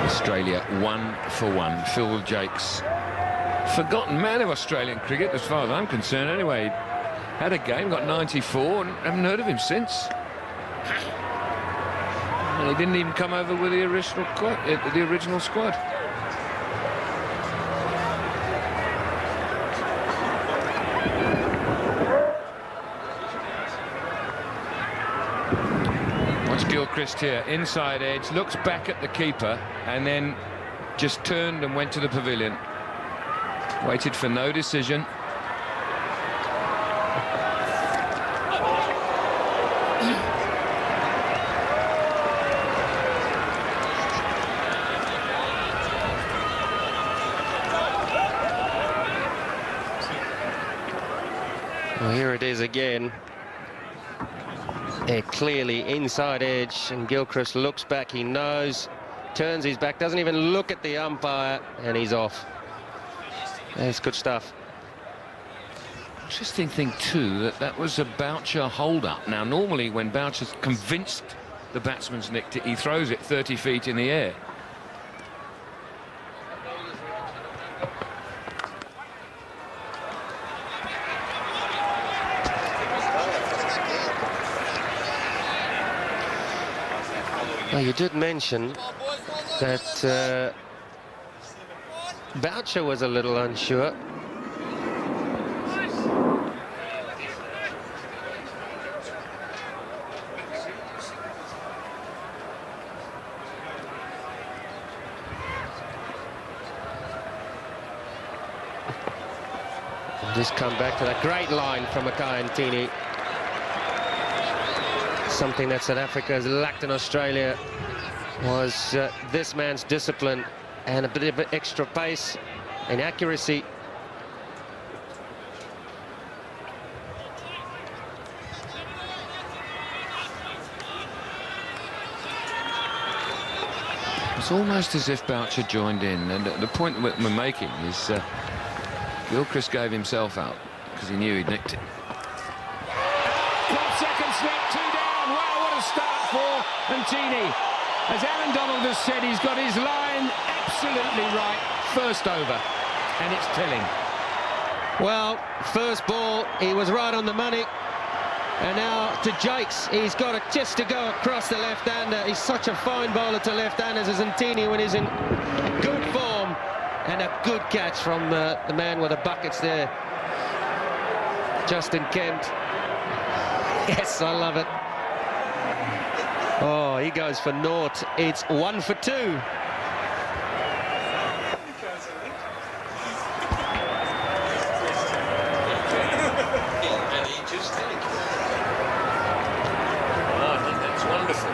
Australia 1 for 1. Phil Jakes, forgotten man of Australian cricket as far as I'm concerned anyway. Had a game, got 94, and haven't heard of him since. And he didn't even come over with the original squad. Watch Gilchrist here, inside edge, looks back at the keeper and then just turned and went to the pavilion. Waited for no decision. Well, here it is again. Clearly inside edge, and Gilchrist looks back, he knows, turns his back, doesn't even look at the umpire, and he's off. That's good stuff. Interesting thing too, that was a Boucher hold-up. Now normally when Boucher's convinced the batsman's nicked it, he throws it 30 feet in the air. Well, you did mention that Boucher was a little unsure. Just come back to that great line from Intini. Something that South Africa has lacked in Australia was this man's discipline and a bit of extra pace and accuracy. It's almost as if Boucher joined in, and the point that we're making is Gilchrist gave himself out because he knew he'd nicked it. 12 seconds left, 2 down. Wow, what a start for Intini. As Alan Donald has said, he's got his line absolutely right. First over, and it's telling. Well, first ball, he was right on the money. And now to Jakes, he's got it just to go across the left-hander. He's such a fine bowler to left-handers as Intini when he's in good form. And a good catch from the man with the buckets there, Justin Kent. Yes, I love it. Oh, he goes for naught. It's 1 for 2. I think that's wonderful.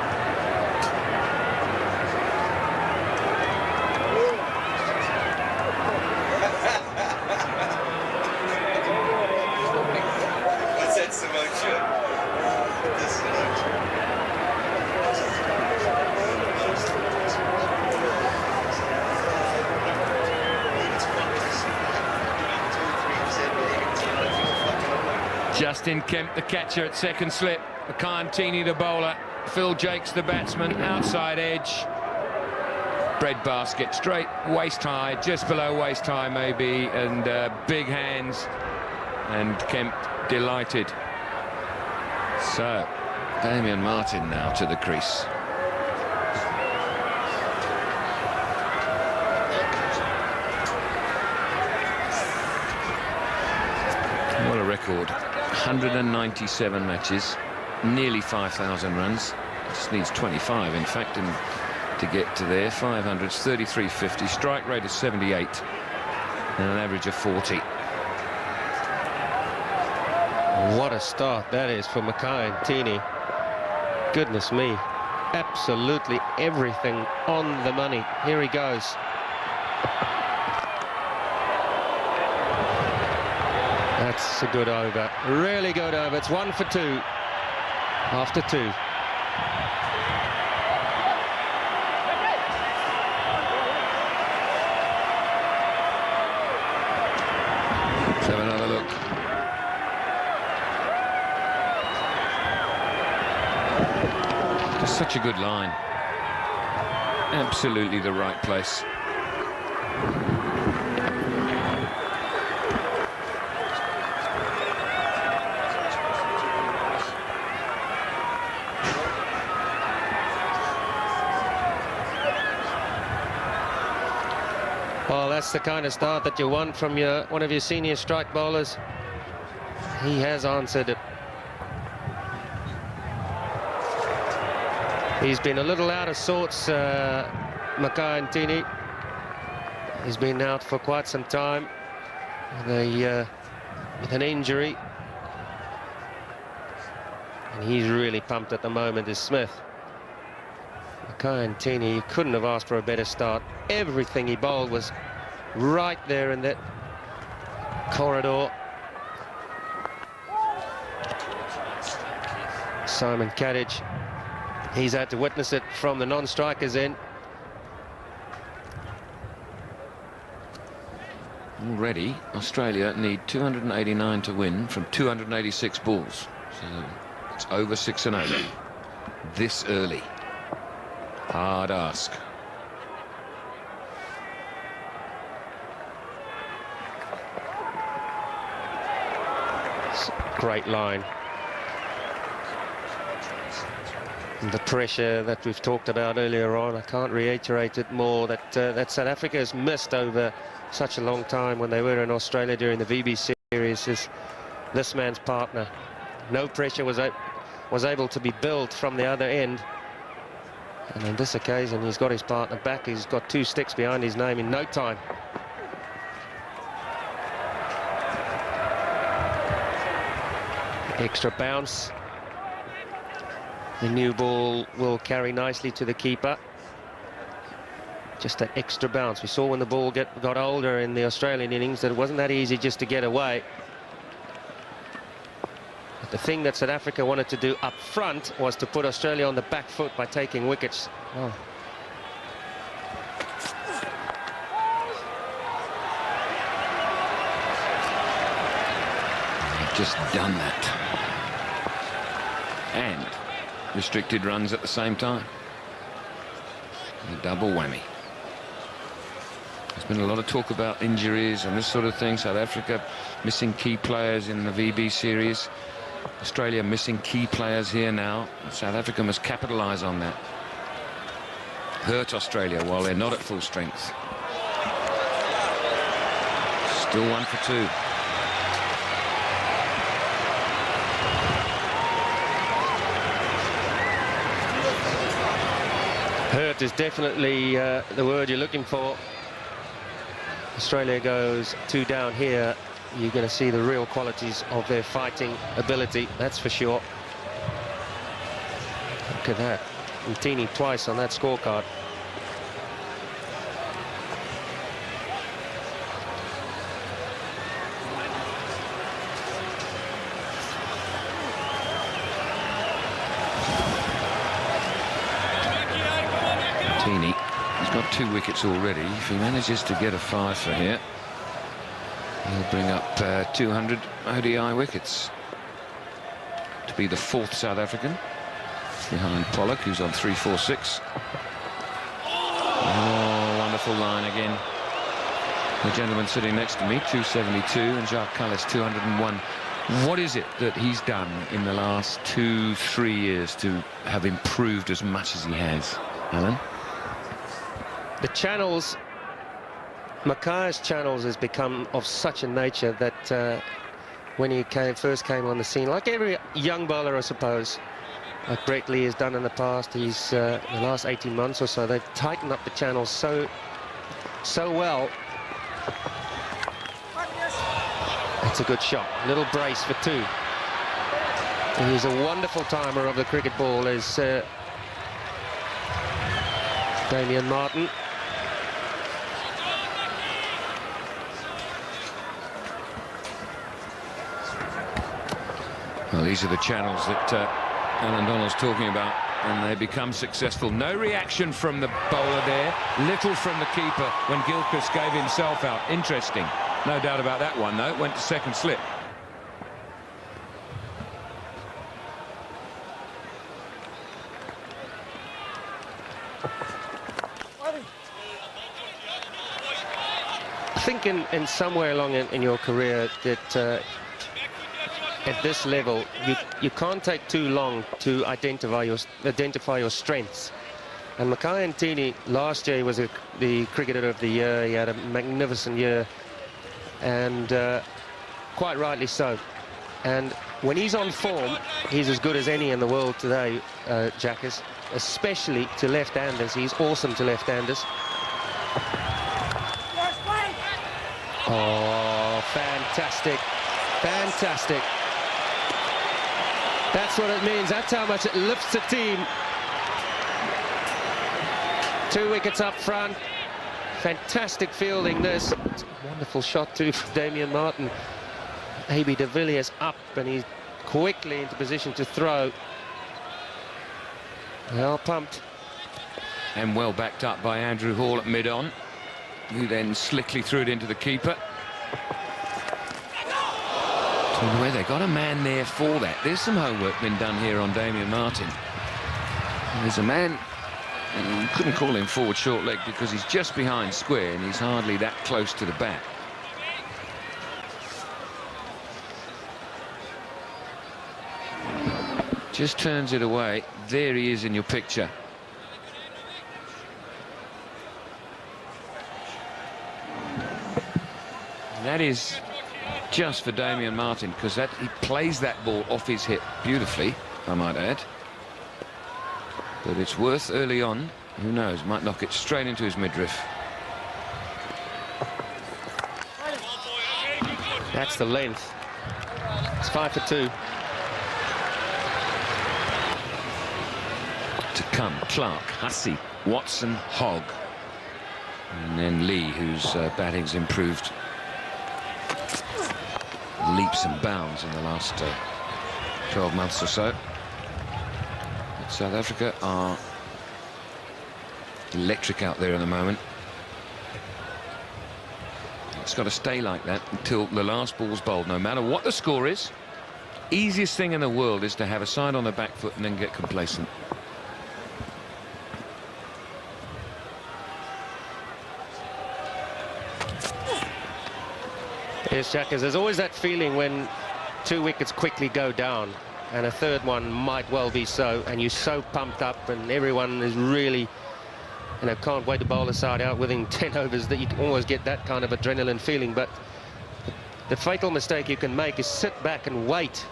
That's the motion. Justin Kemp, the catcher at second slip. Intini, the bowler. Phil Jakes, the batsman, outside edge. Breadbasket, straight waist high, just below waist high maybe, and big hands. And Kemp delighted. So, Damian Martin now to the crease. record. 197 matches, nearly 5,000 runs. Just needs 25, in fact, to get to there. 500s, 33.50. Strike rate is 78, and an average of 40. What a start that is for Mackay-Ntini. Goodness me. Absolutely everything on the money. Here he goes. That's a good over. Really good over. It's 1 for 2 after 2. Let's have another look. Just such a good line. Absolutely the right place. Well, that's the kind of start that you want from one of your senior strike bowlers. He has answered it. He's been a little out of sorts, Mackay-Ntini. He's been out for quite some time with an injury. And he's really pumped at the moment, is Smith. Mackay-Ntini, you couldn't have asked for a better start. Everything he bowled was right there in that corridor. Simon Kadich, he's had to witness it from the non-strikers end. Already, Australia need 289 to win from 286 balls. So it's over 6 and over. This early. Hard ask. Great line. And the pressure that we've talked about earlier on, I can't reiterate it more, that South Africa has missed over such a long time when they were in Australia during the VB series, is this man's partner. No pressure was able to be built from the other end. And on this occasion, he's got his partner back. He's got 2 sticks behind his name in no time. Extra bounce. The new ball will carry nicely to the keeper. Just that extra bounce. We saw when the ball got older in the Australian innings that it wasn't that easy just to get away. But the thing that South Africa wanted to do up front was to put Australia on the back foot by taking wickets. Oh. They've just done that. And restricted runs at the same time. A double whammy. There's been a lot of talk about injuries and this sort of thing. South Africa missing key players in the VB series. Australia missing key players here now. South Africa must capitalise on that. Hurt Australia while they're not at full strength. Still 1 for 2. Hurt is definitely the word you're looking for. Australia goes 2 down here. You're going to see the real qualities of their fighting ability, that's for sure. Look at that. Ntini twice on that scorecard. Ntini, he's got 2 wickets already. If he manages to get a 5 for here, he'll bring up 200 ODI wickets. To be the 4th South African, behind Pollock, who's on 346. Oh, wonderful line again. The gentleman sitting next to me, 272, and Jacques Kallis, 201. What is it that he's done in the last 2-3 years to have improved as much as he has, Alan? The channels, Mackay's channels has become of such a nature that when he first came on the scene, like every young bowler, I suppose, like Brett Lee has done in the past. He's the last 18 months or so, they've tightened up the channels so well. That's a good shot. Little brace for 2. He's a wonderful timer of the cricket ball, is Damien Martin. Well, these are the channels that Alan Donald's talking about, and they become successful. No reaction from the bowler there, little from the keeper when Gilchrist gave himself out. Interesting. No doubt about that one, though. It went to second slip. I think in somewhere along in your career that at this level you can't take too long to identify your strengths. And Mackay-Ntini last year was the cricketer of the year. He had a magnificent year, and quite rightly so. And when he's on form, he's as good as any in the world today, Jackers, especially to left-handers. He's awesome to left-handers. Oh, fantastic, fantastic. That's what it means. That's how much it lifts the team. 2 wickets up front. Fantastic fielding this. It's a wonderful shot too for Damien Martin. A.B. de Villiers up, and he's quickly into position to throw. Well pumped. And well backed up by Andrew Hall at mid-on, who then slickly threw it into the keeper. Where they got a man there for that. There's some homework been done here on Damien Martin. There's a man, and you couldn't call him forward short leg because he's just behind square and he's hardly that close to the bat. Just turns it away. There he is in your picture. And that is just for Damien Martin, because he plays that ball off his hip beautifully, I might add. But it's worth early on. Who knows? Might knock it straight into his midriff. That's the length. It's 5 for 2. To come, Clark, Hussey, Watson, Hogg, and then Lee, whose batting's improved leaps and bounds in the last 12 months or so. But South Africa are electric out there at the moment. It's got to stay like that until the last ball's bowled, no matter what the score is. Easiest thing in the world is to have a side on the back foot and then get complacent. Yes, Jackers, there's always that feeling when 2 wickets quickly go down, and a third one might well be so, and you're so pumped up and everyone is really, can't wait to bowl a side out within 10 overs, that you can always get that kind of adrenaline feeling. But the fatal mistake you can make is sit back and wait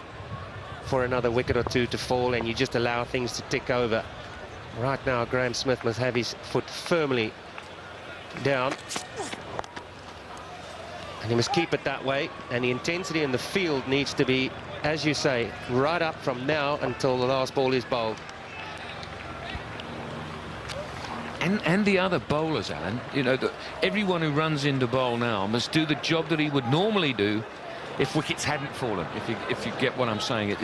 for another wicket or 2 to fall, and you just allow things to tick over. Right now, Graham Smith must have his foot firmly down. And he must keep it that way, and the intensity in the field needs to be, as you say, right up from now until the last ball is bowled. And the other bowlers, Alan, everyone who runs into bowl now must do the job that he would normally do if wickets hadn't fallen, if you get what I'm saying.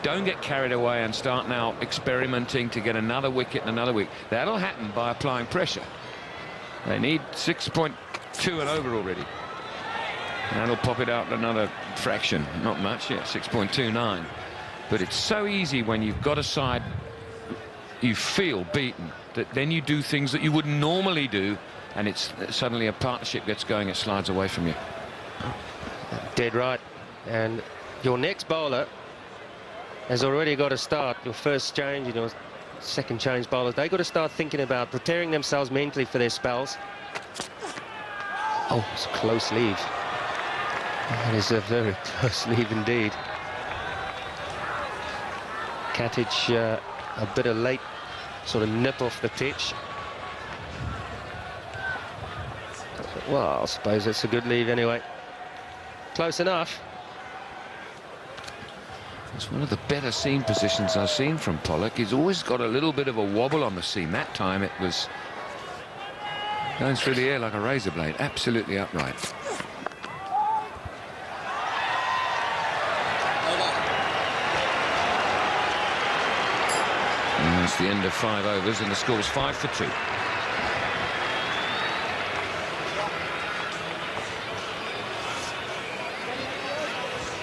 Don't get carried away and start now experimenting to get another wicket and another wicket. That'll happen by applying pressure. They need 6.2 and over already. That'll pop it out another fraction. Not much, yeah, 6.29. But it's so easy when you've got a side you feel beaten, that then you do things that you wouldn't normally do, and it's suddenly a partnership gets going, it slides away from you. Dead right. And your next bowler has already got to start. Your first change and your second change bowlers, they've got to start thinking about preparing themselves mentally for their spells. Oh, it's a close leave. That is a very close leave indeed. Katic a bit of late sort of nip off the pitch. Well, I suppose it's a good leave anyway. Close enough. It's one of the better seam positions I've seen from Pollock. He's always got a little bit of a wobble on the seam. That time it was going through the air like a razor blade, absolutely upright. And it's the end of 5 overs and the score's 5-2.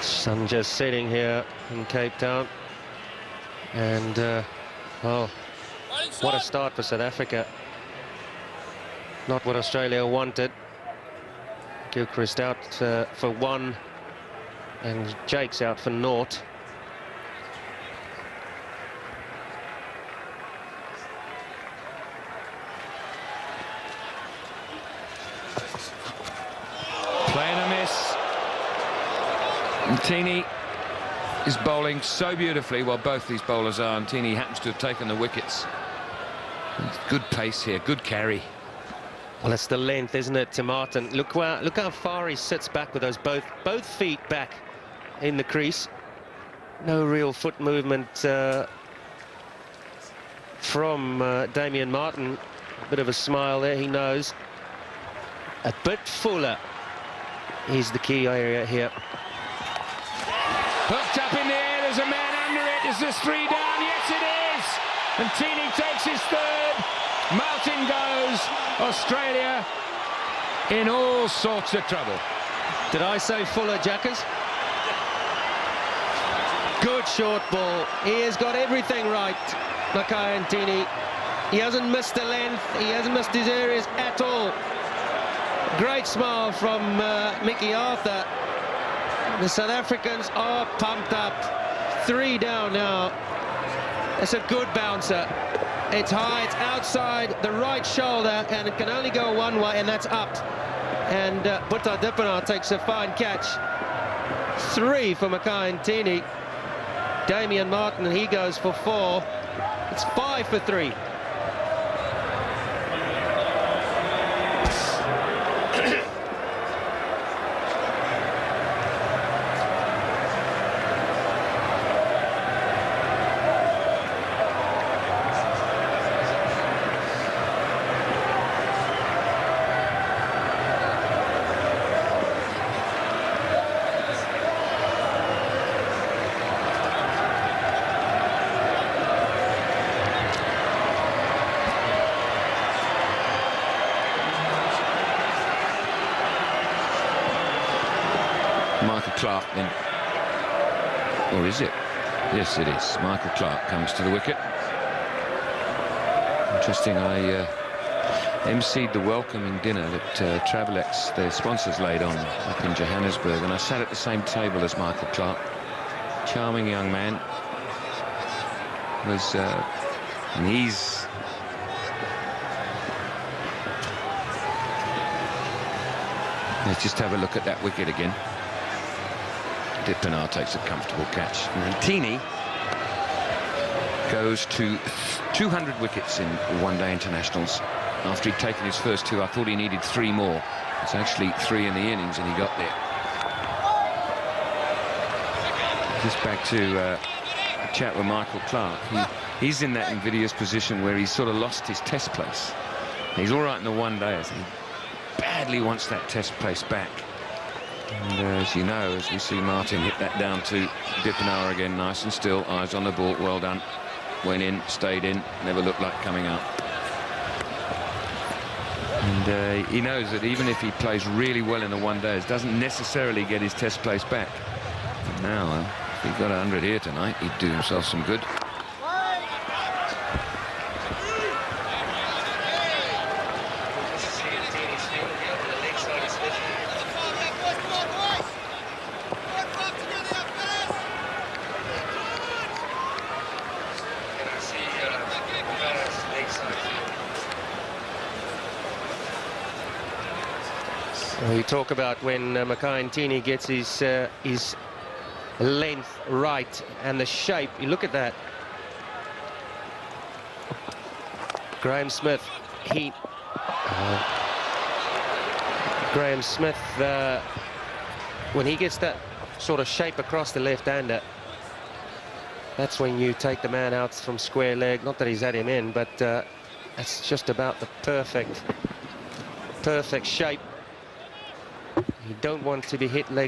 Sun just setting here in Cape Town, and well, what a start for South Africa. Not what Australia wanted. Gilchrist out for 1 and Jake's out for 0. Playing a miss. Ntini is bowling so beautifully. Well, both these bowlers are. Ntini happens to have taken the wickets. Good pace here, good carry. Well, it's the length, isn't it, to Martin? Look how far he sits back with those both feet back in the crease. No real foot movement from Damien Martin. A bit of a smile there, he knows. A bit fuller is the key area here. Hooked up in the air, there's a man under it. Is this 3 down? Yes, it is. And Ntini takes his 3rd. Martin goes. Australia in all sorts of trouble. Did I say fuller, Jackers? Good short ball. He has got everything right, Mackay Ntini. He hasn't missed the length. He hasn't missed his areas at all. Great smile from Mickey Arthur. The South Africans are pumped up. 3 down now. It's a good bouncer. It's high, it's outside the right shoulder, and it can only go one way, and that's up. And Butta Dippenaar takes a fine catch. 3 for Mackay Ntini. Damien Martin, he goes for 4. It's 5 for 3. Clark then, or is it? Yes, it is. Michael Clark comes to the wicket. Interesting, I emceed the welcoming dinner that Travelex, their sponsors, laid on up in Johannesburg, and I sat at the same table as Michael Clark. Charming young man. And he's let's just have a look at that wicket again. Dippenaar takes a comfortable catch. And Ntini goes to 200 wickets in one-day internationals. After he'd taken his first 2, I thought he needed 3 more. It's actually 3 in the innings, and he got there. Just back to a chat with Michael Clark. He's in that invidious position where he's sort of lost his test place. He's all right in the one-dayers. He badly wants that test place back. And as you know, as we see Martin hit that down to Dippenaar again, nice and still, eyes on the ball, well done. Went in, stayed in, never looked like coming out. And he knows that even if he plays really well in the one-days, doesn't necessarily get his test place back. And now, if he got 100 here tonight, he'd do himself some good. You talk about when Makayantini gets his length right and the shape. You look at that. Graham Smith, Graham Smith, when he gets that sort of shape across the left-hander, that's when you take the man out from square leg. Not that he's had him in, but it's just about the perfect shape. You don't want to be hit leg